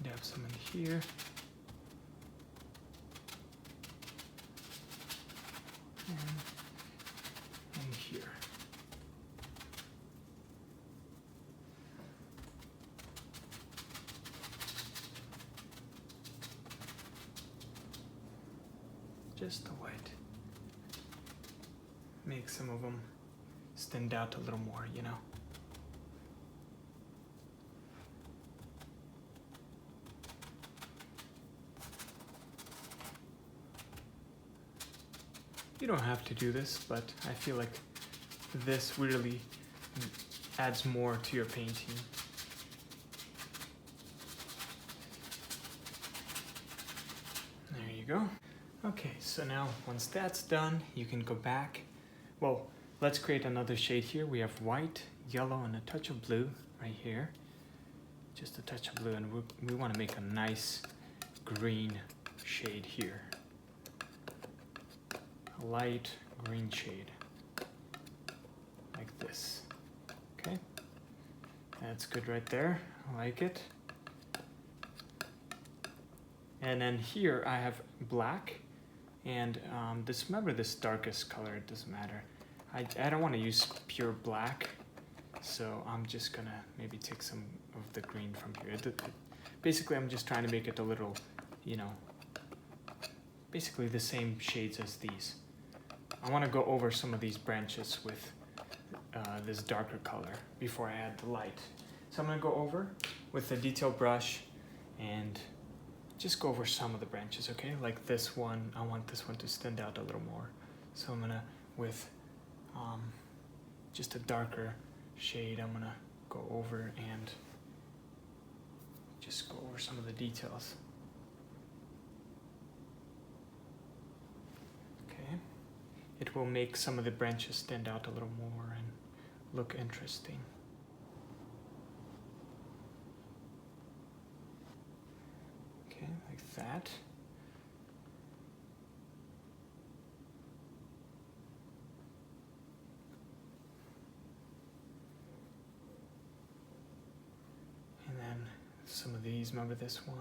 dab some in here. And here. Just the white. Make some of them stand out a little more, you know. You don't have to do this, but I feel like this really adds more to your painting. There you go. Okay, so now once that's done, you can go back. Well, let's create another shade here. We have white, yellow, and a touch of blue right here. Just a touch of blue, and we want to make a nice green shade here. A light green shade, like this, okay? That's good right there, I like it. And then here I have black, and remember this darkest color, it doesn't matter. I don't want to use pure black, so I'm just gonna maybe take some of the green from here. Basically, I'm just trying to make it a little, you know, basically the same shades as these. I want to go over some of these branches with this darker color before I add the light. So I'm going to go over with a detail brush and just go over some of the branches, okay? Like this one, I want this one to stand out a little more. So I'm gonna, with just a darker shade, I'm gonna go over and just go over some of the details. Okay, it will make some of the branches stand out a little more and look interesting. Okay, like that. And then some of these, remember this one?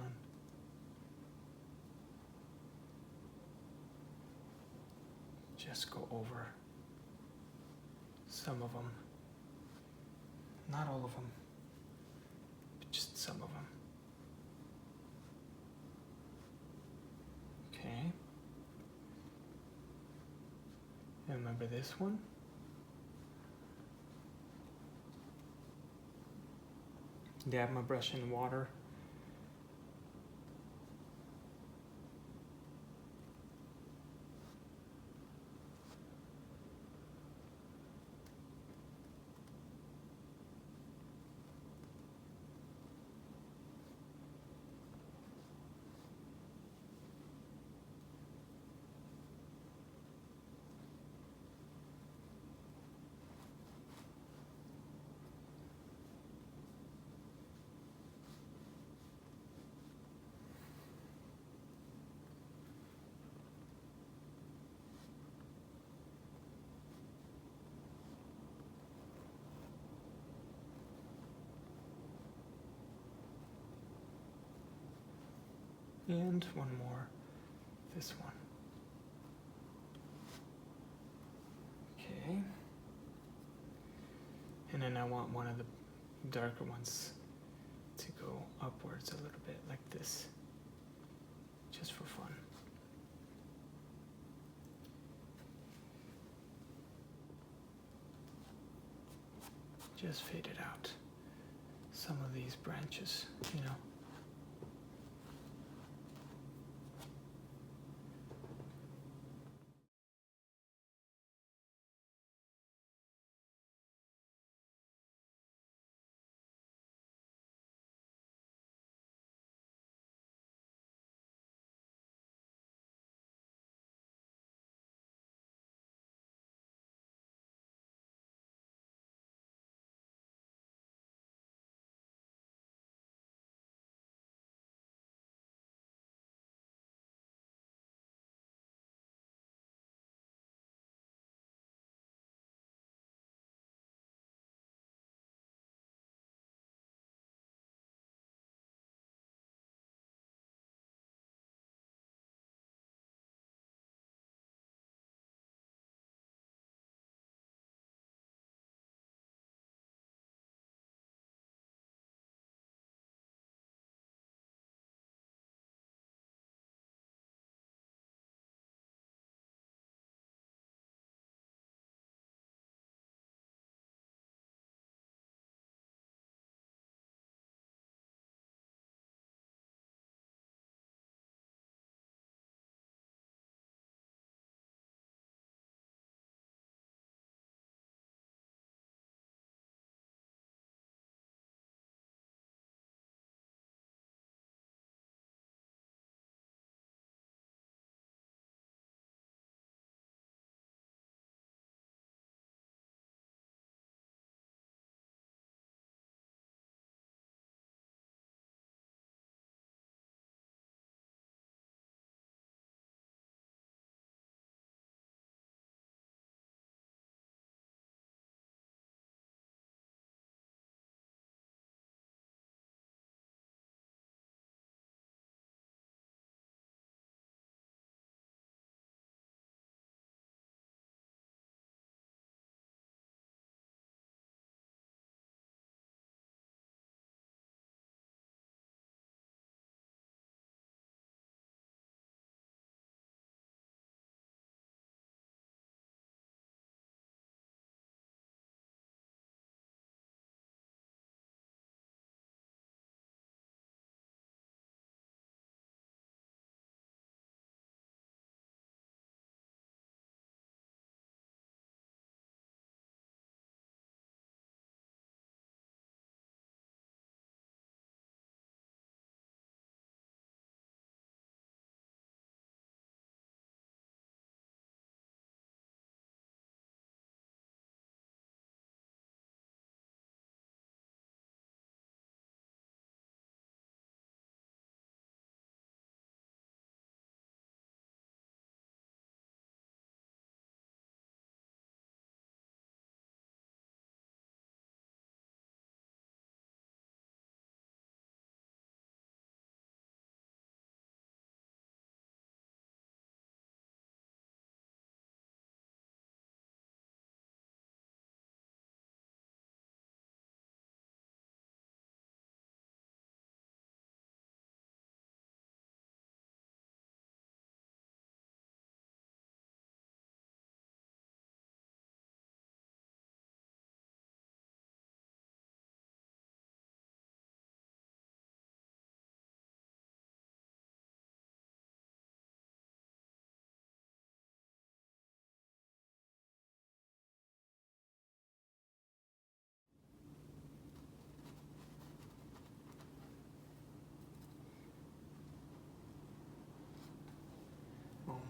Just go over some of them. Not all of them, but just some of them. Okay. And remember this one? Dab my brush in water. And one more, this one. Okay. And then I want one of the darker ones to go upwards a little bit like this, just for fun. Just fade it out. Some of these branches, you know.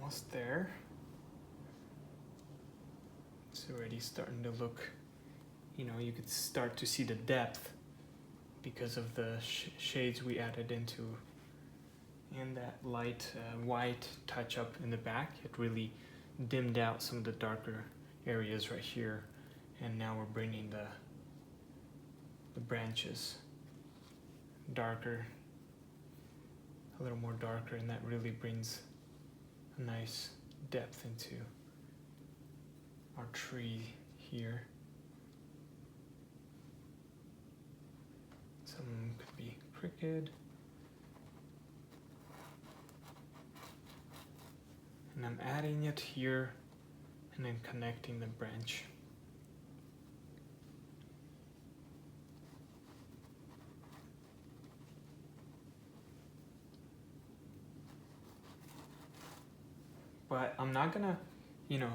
almost there. It's already starting to look, you know, you could start to see the depth because of the shades we added into, and that light white touch up in the back. It really dimmed out some of the darker areas right here, and now we're bringing the branches darker, a little more darker, and that really brings a nice depth into our tree here. Some could be crooked. And I'm adding it here and then connecting the branch. But I'm not gonna, you know,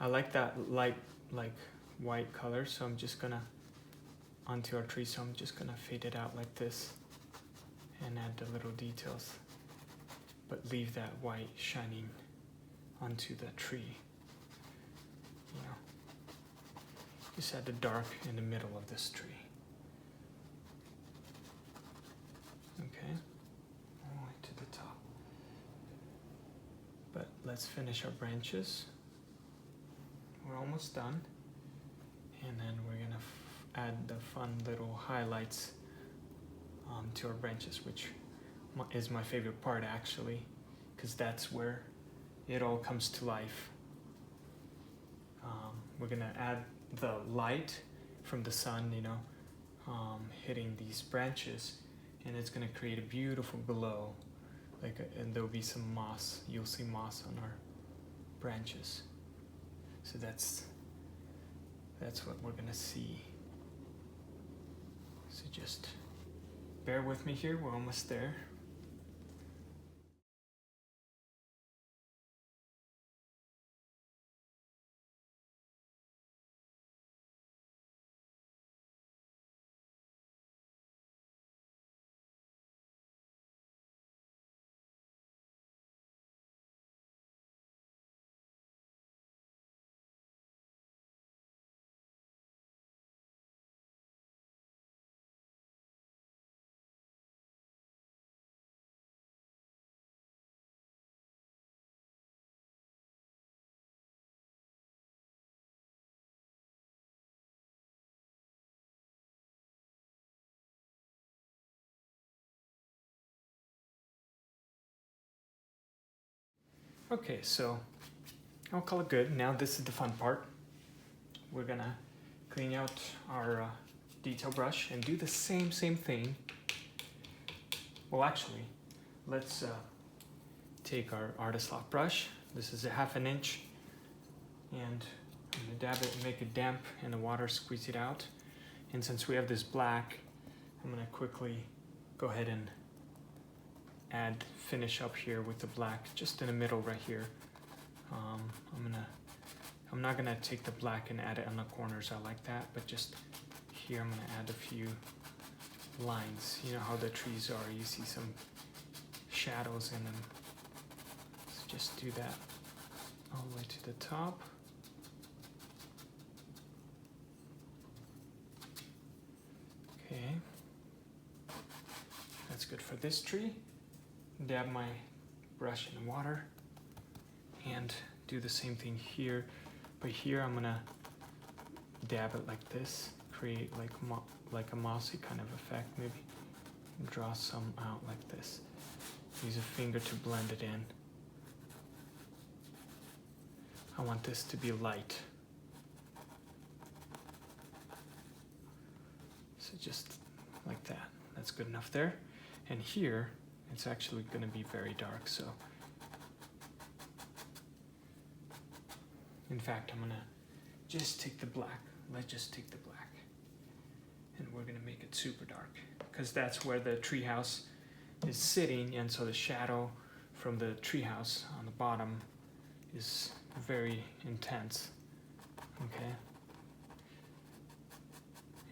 I like that light, like white color, so I'm just gonna, onto our tree, so I'm just gonna fade it out like this and add the little details, but leave that white shining onto the tree. You know, just add the dark in the middle of this tree. Okay, all the way to the top. But let's finish our branches. We're almost done. And then we're gonna add the fun little highlights to our branches, which is my favorite part actually, because that's where it all comes to life. We're gonna add the light from the sun, you know, hitting these branches, and it's gonna create a beautiful glow. And there'll be some moss. You'll see moss on our branches. So that's what we're gonna see. So just bear with me here, we're almost there. Okay, so I'll call it good. Now this is the fun part. We're gonna clean out our detail brush and do the same thing. Well, actually, let's take our Artist Loft brush. This is a 1/2 inch, and I'm gonna dab it and make it damp in the water, squeeze it out. And since we have this black, I'm gonna quickly go ahead and finish up here with the black, just in the middle right here. I'm not gonna take the black and add it on the corners, I like that, but just here I'm gonna add a few lines. You know how the trees are, you see some shadows in them. So just do that all the way to the top. Okay, that's good for this tree. Dab my brush in the water and do the same thing here, but here I'm gonna dab it like this, create like a mossy kind of effect, maybe draw some out like this. Use a finger to blend it in. I want this to be light, so just like that. That's good enough there. And here it's actually going to be very dark, so in fact I'm gonna just take the black. Let's just take the black, and we're gonna make it super dark, because that's where the treehouse is sitting, and so the shadow from the treehouse on the bottom is very intense. Okay,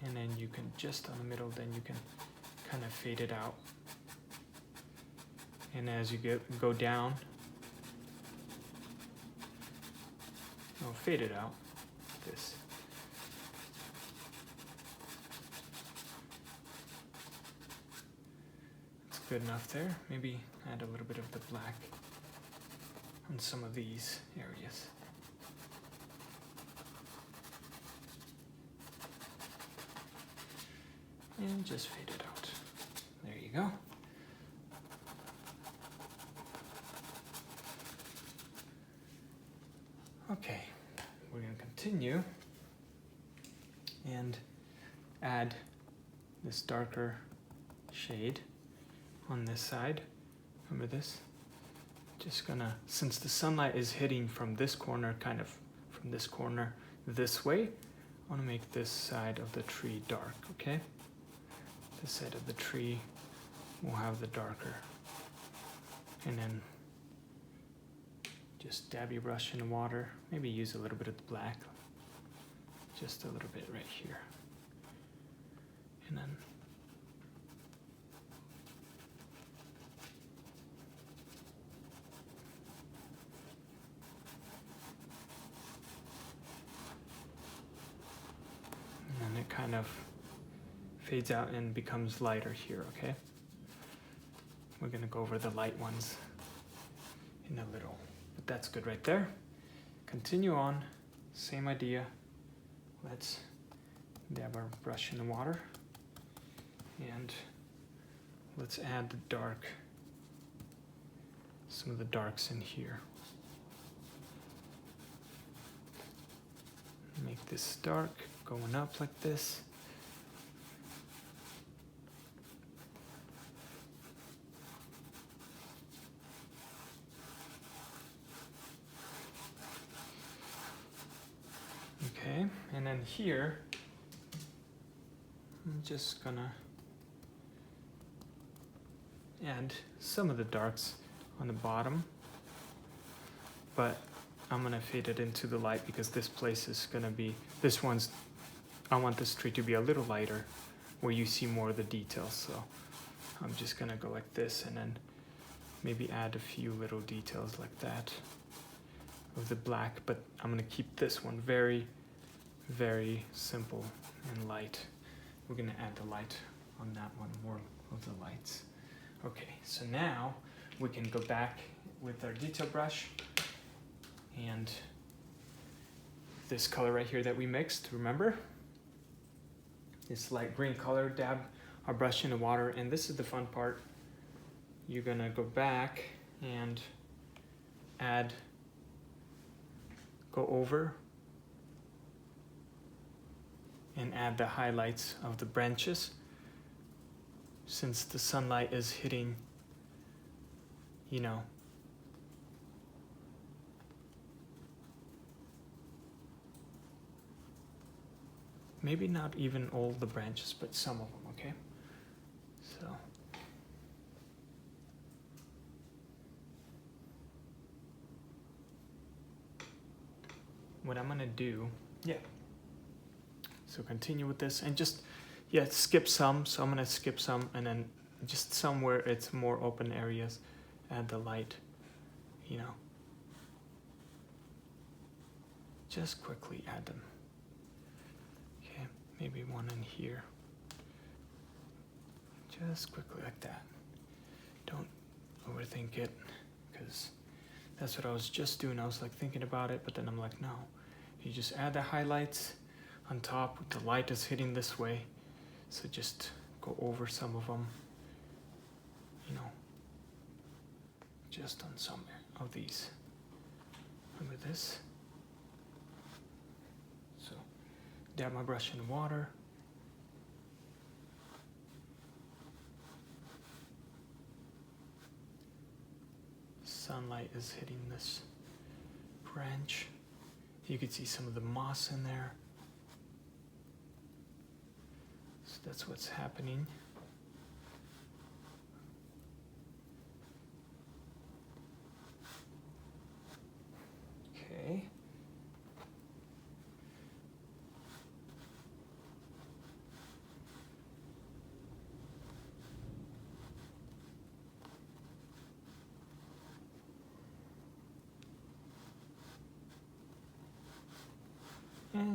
and then you can just on the middle, then you can kind of fade it out. And as you go down, I'll fade it out, this. It's good enough there. Maybe add a little bit of the black on some of these areas. And just fade it out. There you go. Okay, we're going to continue and add this darker shade on this side. Remember this? Just gonna, since the sunlight is hitting from this corner, kind of from this corner this way, I want to make this side of the tree dark, okay? This side of the tree will have the darker. And then just dab your brush in the water. Maybe use a little bit of the black. Just a little bit right here. And then it kind of fades out and becomes lighter here, okay? We're gonna go over the light ones in a little, but that's good right there. Continue on, same idea. Let's dab our brush in the water and let's add the dark, some of the darks in here. Make this dark, going up like this. Okay, and then here, I'm just gonna add some of the darks on the bottom, but I'm gonna fade it into the light because this place is gonna be, this one's, I want this tree to be a little lighter where you see more of the details. So I'm just gonna go like this and then maybe add a few little details like that of the black, but I'm gonna keep this one very, very simple and light. We're gonna add the light on that one, more of the lights. Okay, so now we can go back with our detail brush and this color right here that we mixed, remember? This light green color, dab our brush in the water, and this is the fun part. You're gonna go back and go over and add the highlights of the branches. Since the sunlight is hitting, you know, maybe not even all the branches, but some of them, okay? So. What I'm gonna do, so continue with this and just, skip some. So I'm gonna skip some and then just somewhere it's more open areas, add the light, you know. Just quickly add them. Okay, maybe one in here. Just quickly like that. Don't overthink it, because that's what I was just doing. I was like thinking about it, but then I'm like, no. You just add the highlights on top. The light is hitting this way. So just go over some of them, you know, just on some of these. Remember this? So dab my brush in water. Sunlight is hitting this branch. You can see some of the moss in there. So that's what's happening. Okay.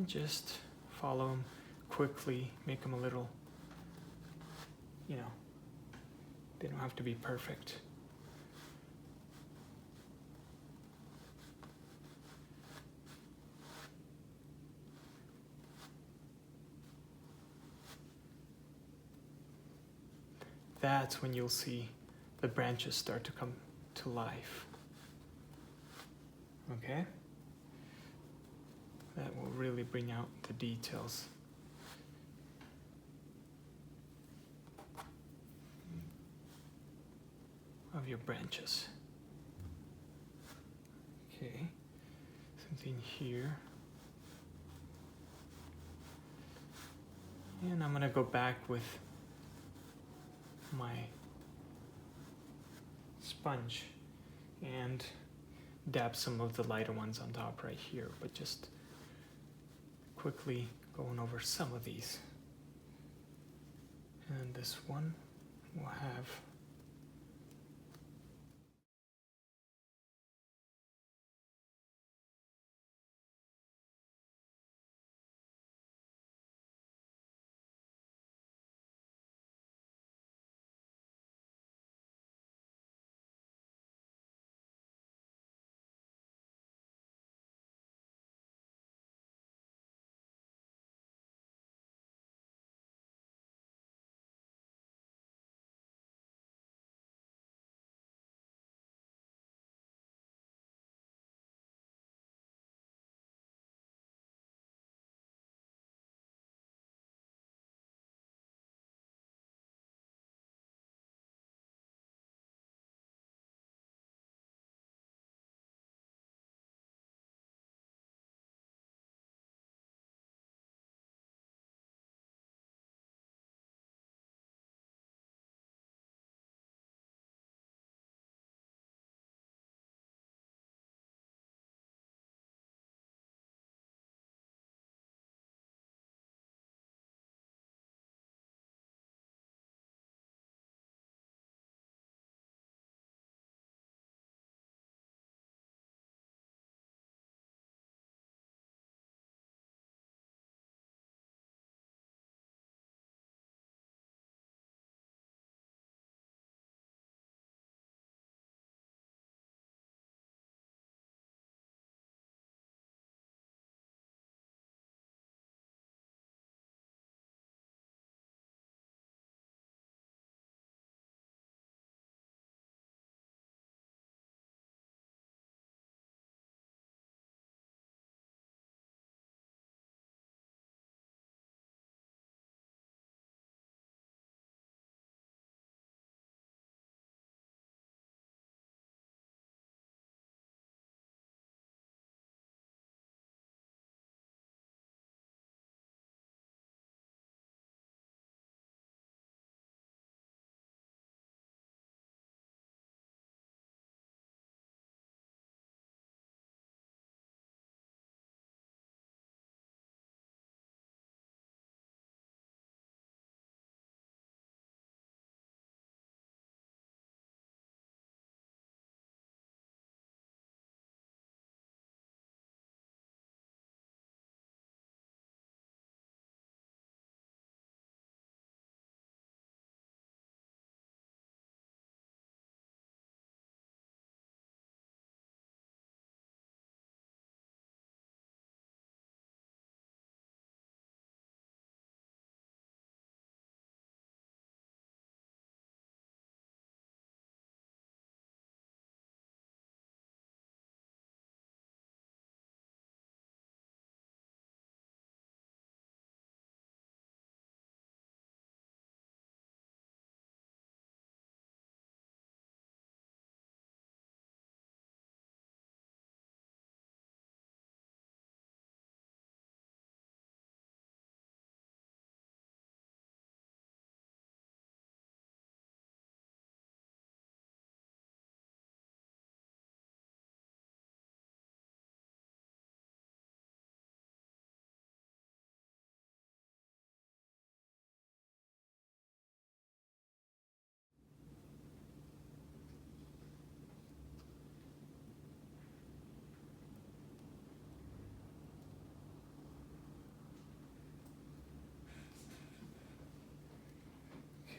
just follow them quickly, make them a little, you know, they don't have to be perfect. That's when you'll see the branches start to come to life. Okay? That will really bring out the details. Of your branches. Okay, something here. And I'm gonna go back with my sponge and dab some of the lighter ones on top right here, but just quickly going over some of these. And this one will have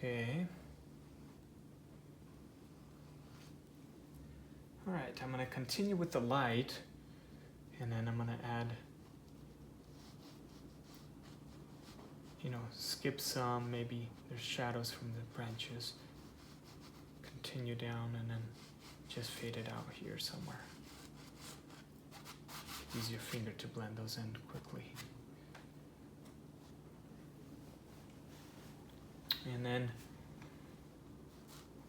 Okay. All right, I'm gonna continue with the light, and then I'm gonna add, skip some, maybe there's shadows from the branches. Continue down and then just fade it out here somewhere. Use your finger to blend those in quickly. And then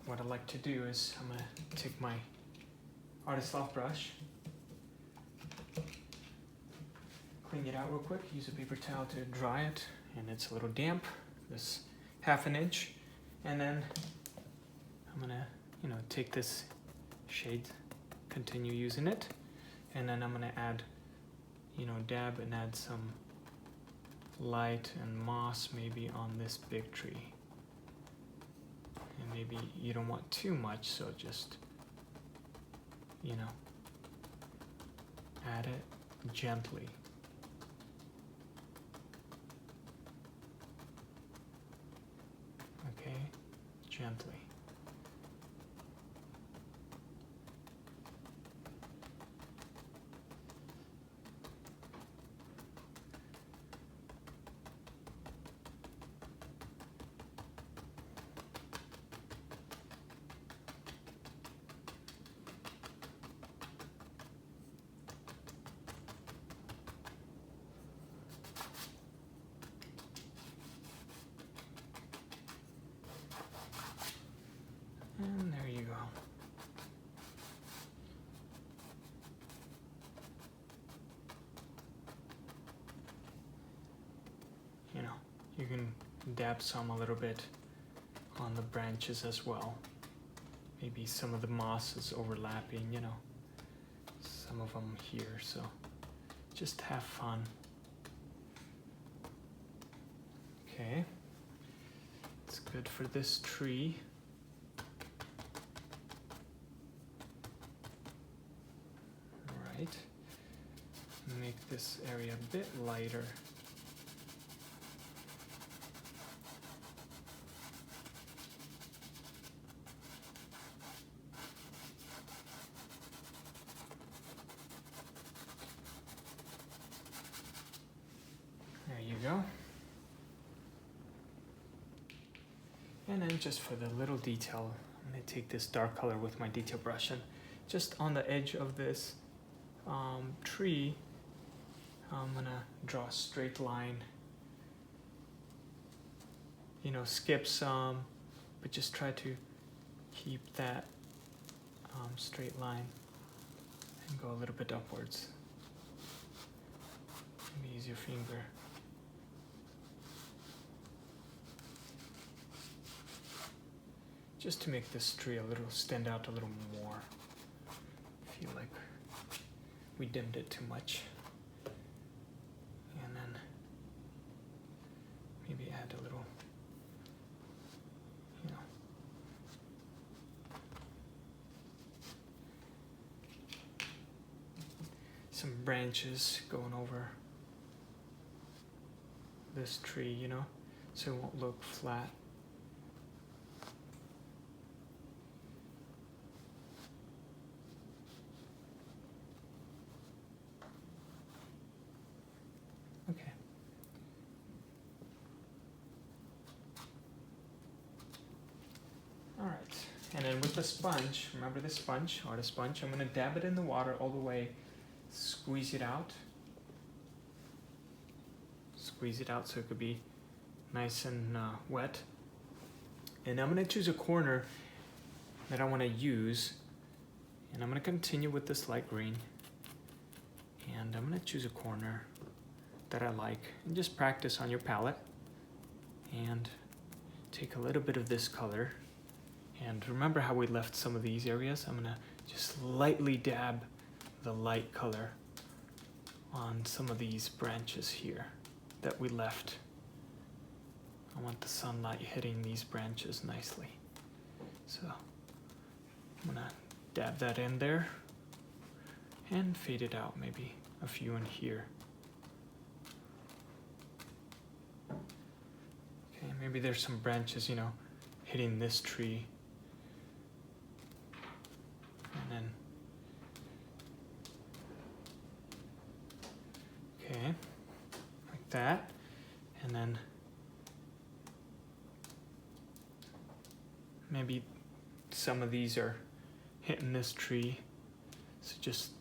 what I like to do is I'm gonna take my Artist Loft brush, clean it out real quick, use a paper towel to dry it, and it's a little damp, this 1/2 inch, and then I'm gonna, take this shade, continue using it, and then I'm gonna add, dab and add some light and moss maybe on this big tree. And maybe you don't want too much, so just, add it gently. Okay, gently. And there you go. You can dab some a little bit on the branches as well. Maybe some of the moss is overlapping, some of them here, so just have fun. Okay, it's good for this tree. Right, make this area a bit lighter. There you go. And then just for the little detail, I'm going to take this dark color with my detail brush and just on the edge of this tree, I'm going to draw a straight line. Skip some, but just try to keep that straight line and go a little bit upwards. Maybe use your finger. Just to make this tree stand out a little more. I feel like we dimmed it too much. And then maybe add a little, some branches going over this tree, so it won't look flat. Okay. All right, and then with the sponge, remember the sponge, or the sponge, I'm gonna dab it in the water all the way, squeeze it out so it could be nice and wet. And I'm gonna choose a corner that I wanna use, and I'm gonna continue with this light green, and I'm gonna choose a corner that I like, and just practice on your palette, and take a little bit of this color, and remember how we left some of these areas. I'm gonna just lightly dab the light color on some of these branches here that we left. I want the sunlight hitting these branches nicely, so I'm gonna dab that in there and fade it out, maybe a few in here. Okay, maybe there's some branches, hitting this tree. And then, okay, like that. And then maybe some of these are hitting this tree. So just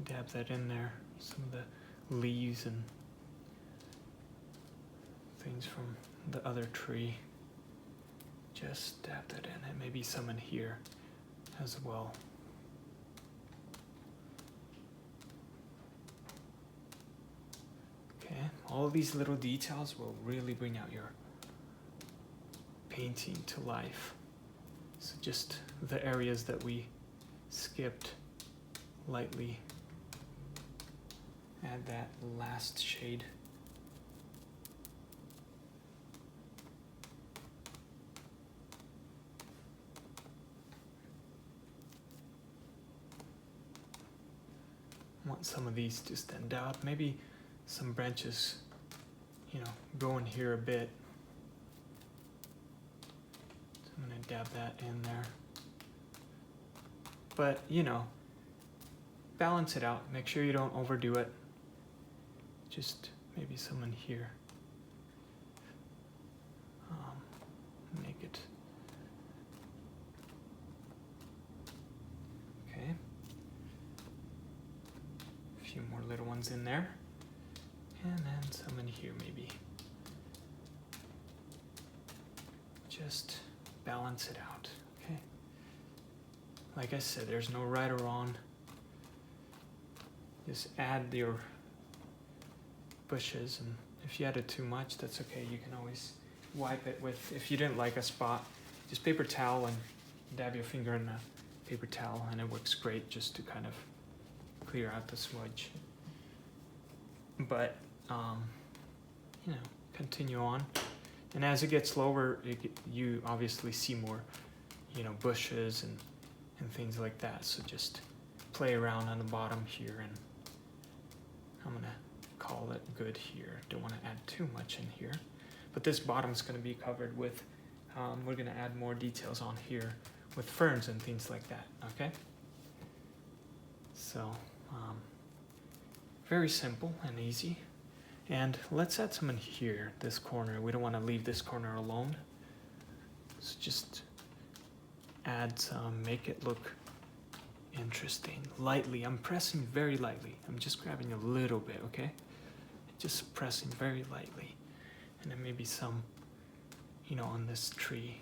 dab that in there. Some of the leaves and things from the other tree. Just dab that in, and maybe some in here as well. Okay, all these little details will really bring out your painting to life. So just the areas that we skipped, lightly add that last shade. I want some of these to stand out. Maybe some branches, you know, go in here a bit. So I'm gonna dab that in there. But, you know, balance it out. Make sure you don't overdo it. Just maybe some in here. Make it. Okay. A few more little ones in there. And then some in here maybe. Just balance it out, okay? Like I said, there's no right or wrong. Just add your bushes, and if you added too much, that's okay. You can always wipe it with, if you didn't like a spot, just paper towel and dab your finger in a paper towel, and it works great just to kind of clear out the smudge. But, you know, continue on. And as it gets lower, you obviously see more, you know, bushes and things like that. So just play around on the bottom here, and I'm gonna call it good here. Don't want to add too much in here. But this bottom's gonna be covered with, we're gonna add more details on here with ferns and things like that, okay? So, very simple and easy. And let's add some in here, this corner. We don't want to leave this corner alone. So just add some, make it look interesting. Lightly, I'm pressing very lightly. I'm just grabbing a little bit, okay? Just pressing very lightly. And then maybe some, you know, on this tree.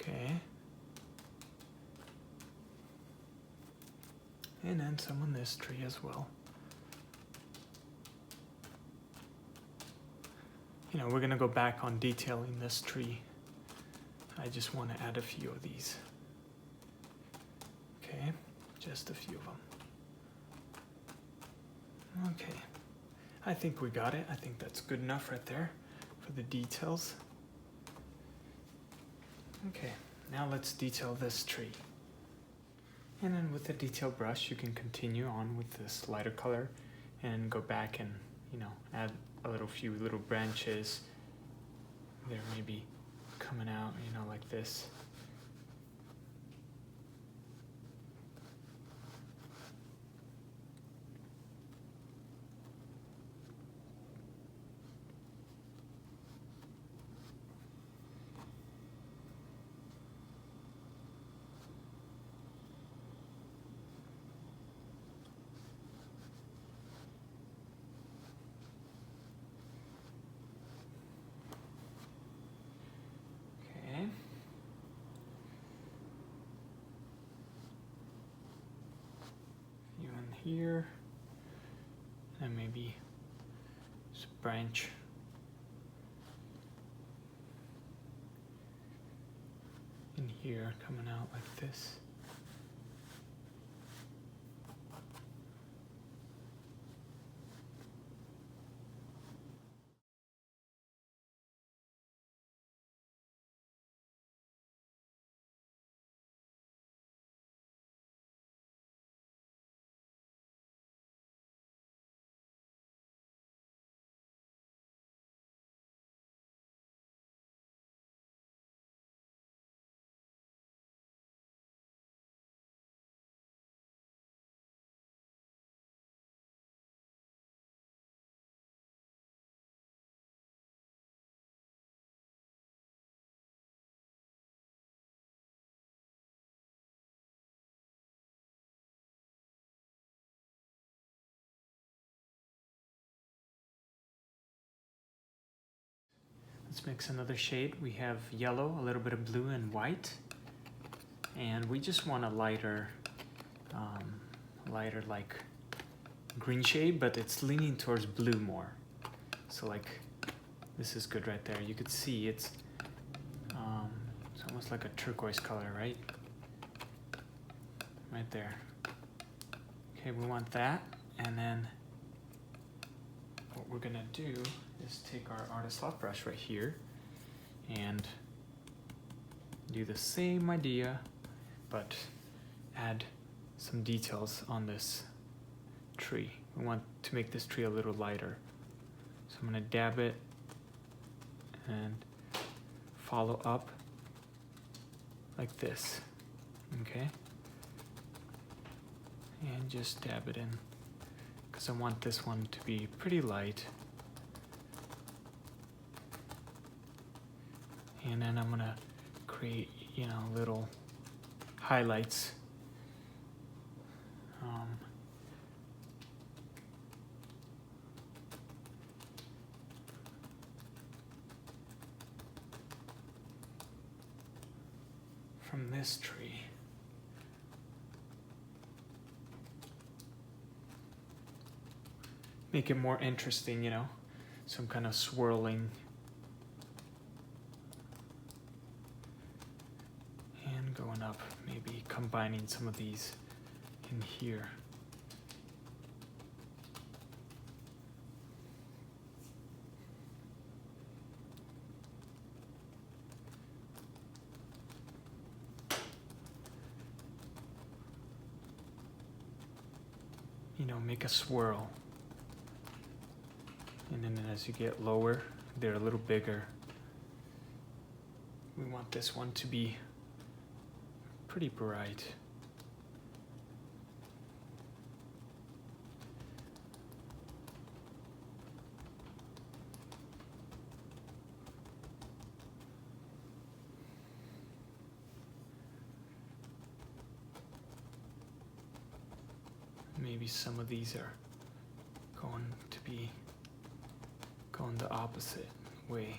Okay. And then some on this tree as well. You know, we're gonna go back on detailing this tree. I just want to add a few of these. Okay, just a few of them. Okay, I think we got it. I think that's good enough right there for the details. Okay, now let's detail this tree. And then with the detail brush, you can continue on with this lighter color and go back and, you know, add a few little branches. They're maybe coming out, you know, like this. Here, and maybe this branch in here coming out like this. Let's mix another shade. We have yellow, a little bit of blue and white. And we just want a lighter like green shade, but it's leaning towards blue more. So like, this is good right there. You could see it's almost like a turquoise color, right? Right there. Okay, we want that. And then what we're gonna do is take our artist loft brush right here and do the same idea, but add some details on this tree. We want to make this tree a little lighter. So I'm gonna dab it and follow up like this, okay? And just dab it in, because I want this one to be pretty light. And then I'm gonna create, you know, little highlights. From this tree. Make it more interesting, you know, some kind of swirling. And going up, maybe combining some of these in here. You know, make a swirl. And then as you get lower, they're a little bigger. We want this one to be pretty bright. Maybe some of these are going to be going the opposite way.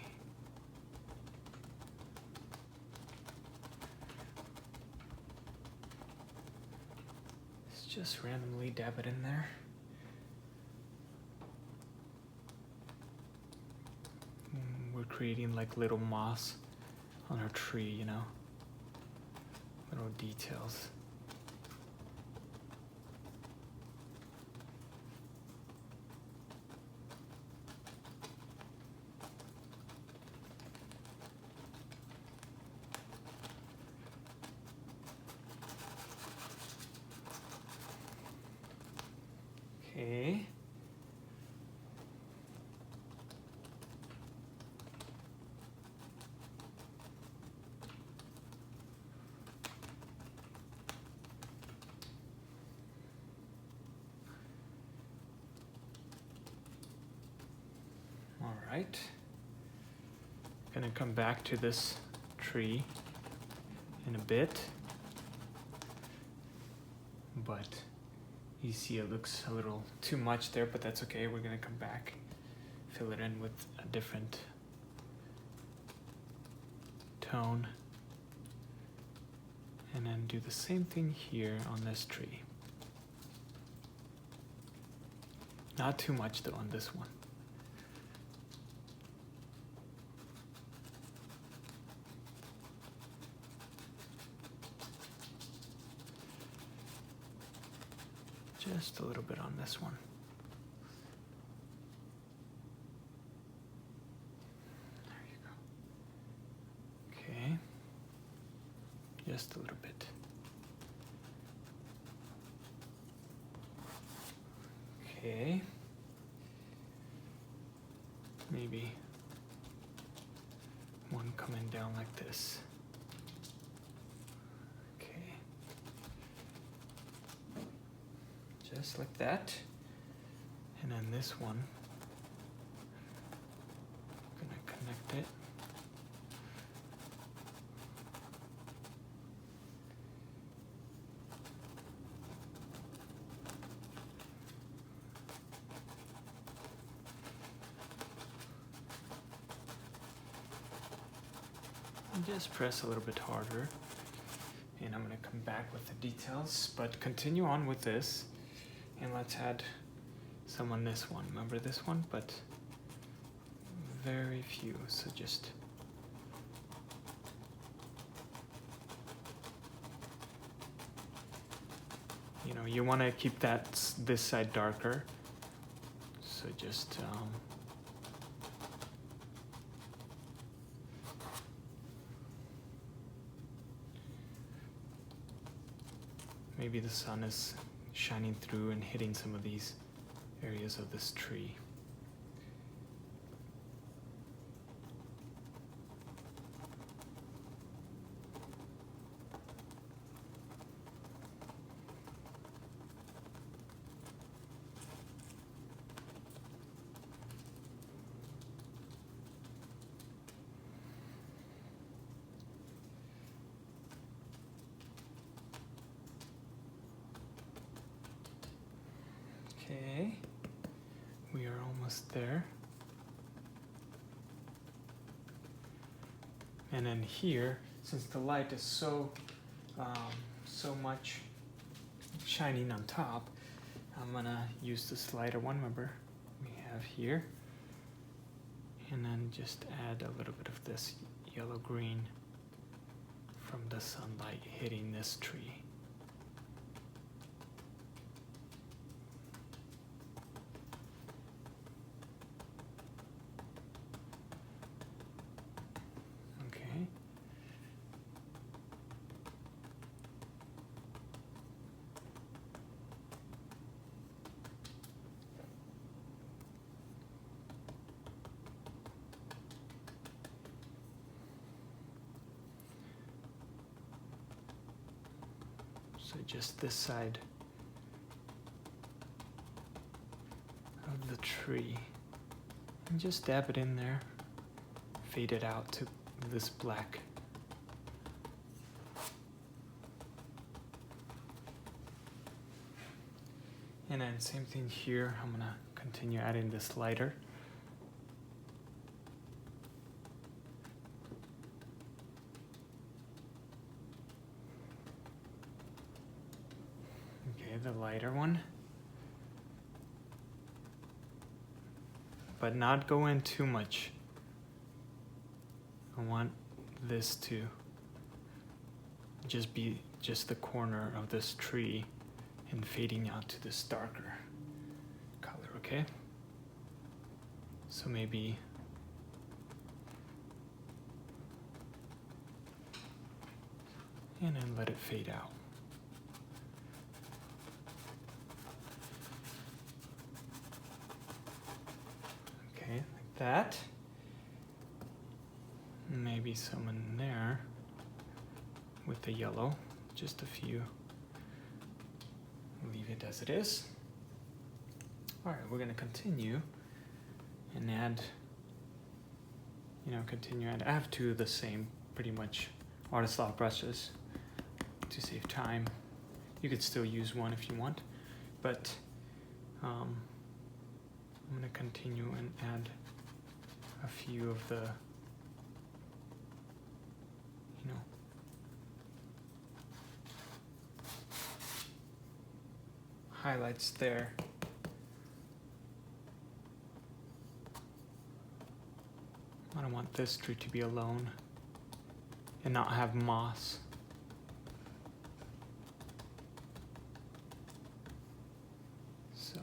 Let's just randomly dab it in there. We're creating like little moss on our tree, you know, little details. Okay. All right. Gonna come back to this tree in a bit, but you see it looks a little too much there, but that's okay. We're gonna come back, fill it in with a different tone, and then do the same thing here on this tree. Not too much though on this one. Just a little bit on this one. There you go. Okay. Just a little bit. Okay. Maybe one coming down like this. Just like that. And then this one, I'm gonna connect it. And just press a little bit harder. And I'm gonna come back with the details, but continue on with this. And let's add some on this one. Remember this one? But very few, so just you want to keep this side darker, so just maybe the sun is shining through and hitting some of these areas of this tree. Okay, we are almost there. And then here, since the light is so much shining on top, I'm gonna use this lighter one, remember we have here, and then just add a little bit of this yellow-green from the sunlight hitting this tree. So just this side of the tree, and just dab it in there, fade it out to this black. And then same thing here, I'm gonna continue adding this lighter. The lighter one, but not go in too much. I want this to just be just the corner of this tree and fading out to this darker color, okay? So maybe and then let it fade out. Okay, like that. Maybe some in there with the yellow, just a few. Leave it as it is. All right, we're gonna continue and add, I have two of the same, pretty much, Artist Loft brushes to save time. You could still use one if you want, but I'm gonna continue and add a few of the, highlights there. I don't want this tree to be alone and not have moss. So.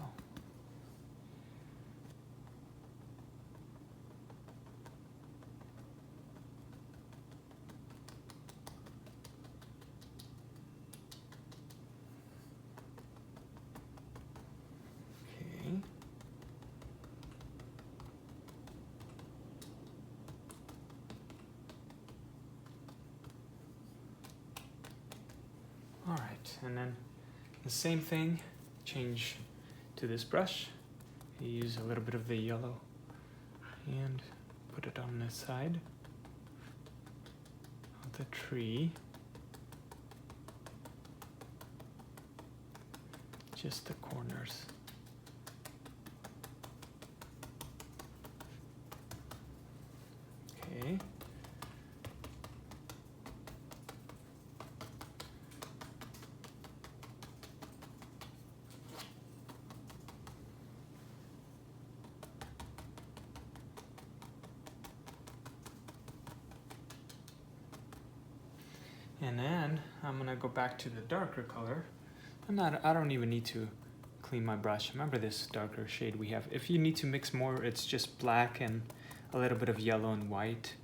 Okay. All right, and then the same thing, change to this brush. You use a little bit of the yellow and put it on this side of the tree. Just the corners. Okay. And then I'm gonna go back to the darker color. I don't even need to clean my brush. Remember this darker shade we have. If you need to mix more, it's just black and a little bit of yellow and white.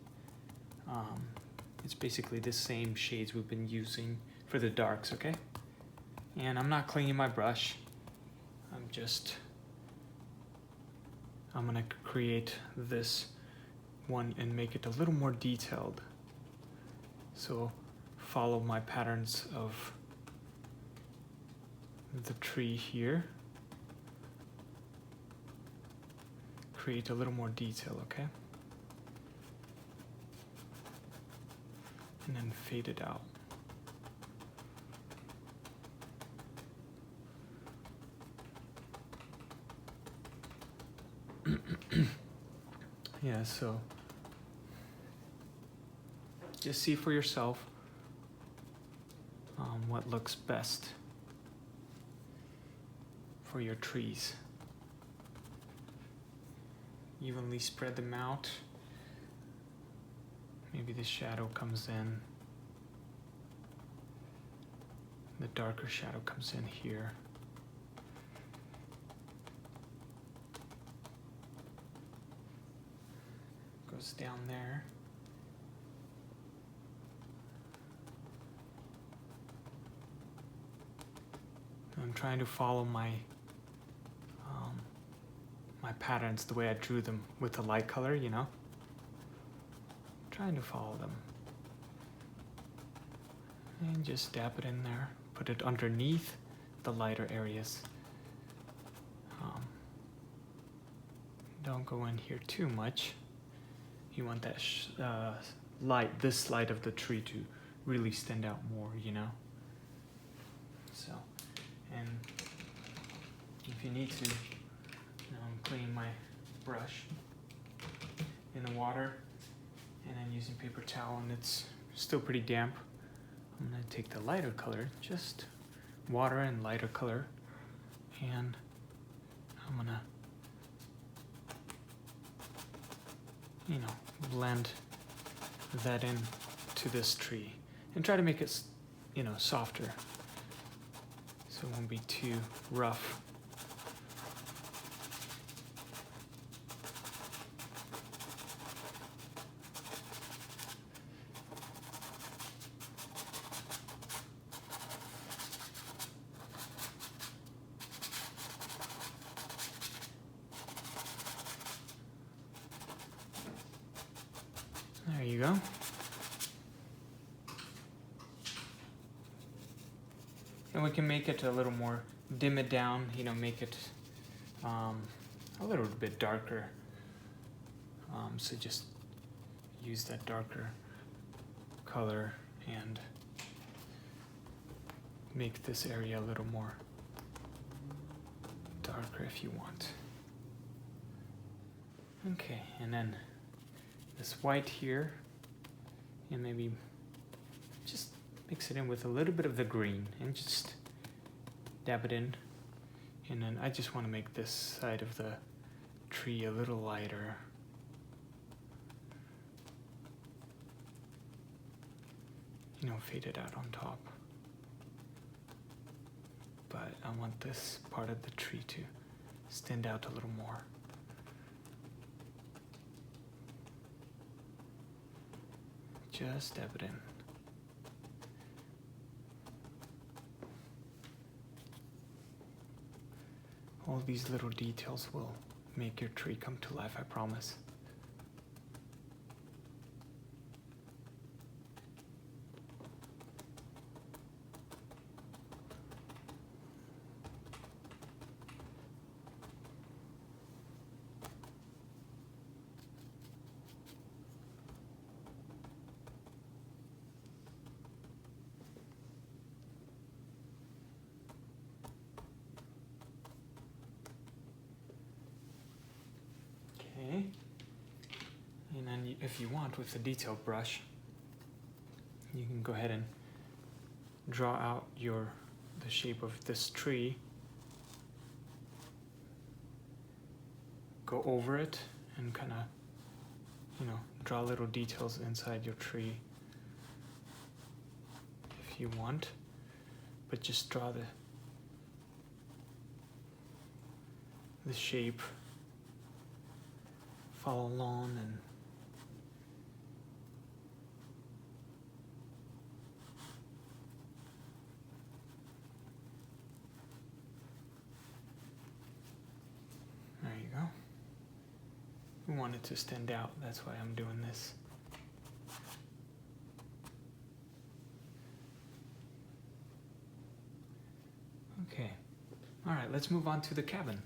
It's basically the same shades we've been using for the darks, okay? And I'm not cleaning my brush. I'm gonna create this one and make it a little more detailed. So follow my patterns of the tree here. Create a little more detail, okay? And then fade it out. Yeah, so just see for yourself what looks best for your trees. Evenly spread them out. Maybe the shadow comes in. The darker shadow comes in here. Goes down there. I'm trying to follow my patterns the way I drew them with the light color, you know? Trying to follow them. And just dab it in there. Put it underneath the lighter areas. Don't go in here too much. You want that light, this light of the tree to really stand out more, you know? So, and if you need to, I'm cleaning my brush in the water and then using paper towel, and it's still pretty damp. I'm gonna take the lighter color, just water and lighter color, and I'm gonna, blend that in to this tree and try to make it, softer, so it won't be too rough. There you go. And we can make it a little more, dim it down, make it a little bit darker. So just use that darker color and make this area a little more darker if you want. Okay, and then this white here, and maybe just mix it in with a little bit of the green and just dab it in. And then I just want to make this side of the tree a little lighter. Fade it out on top. But I want this part of the tree to stand out a little more. Just dab it in. All these little details will make your tree come to life, I promise. And then if you want, with the detail brush, you can go ahead and draw out the shape of this tree. Go over it and kind of, draw little details inside your tree. if you want, but just draw the shape, follow along, and there you go. We want it to stand out, that's why I'm doing this. Okay, all right, let's move on to the cabin.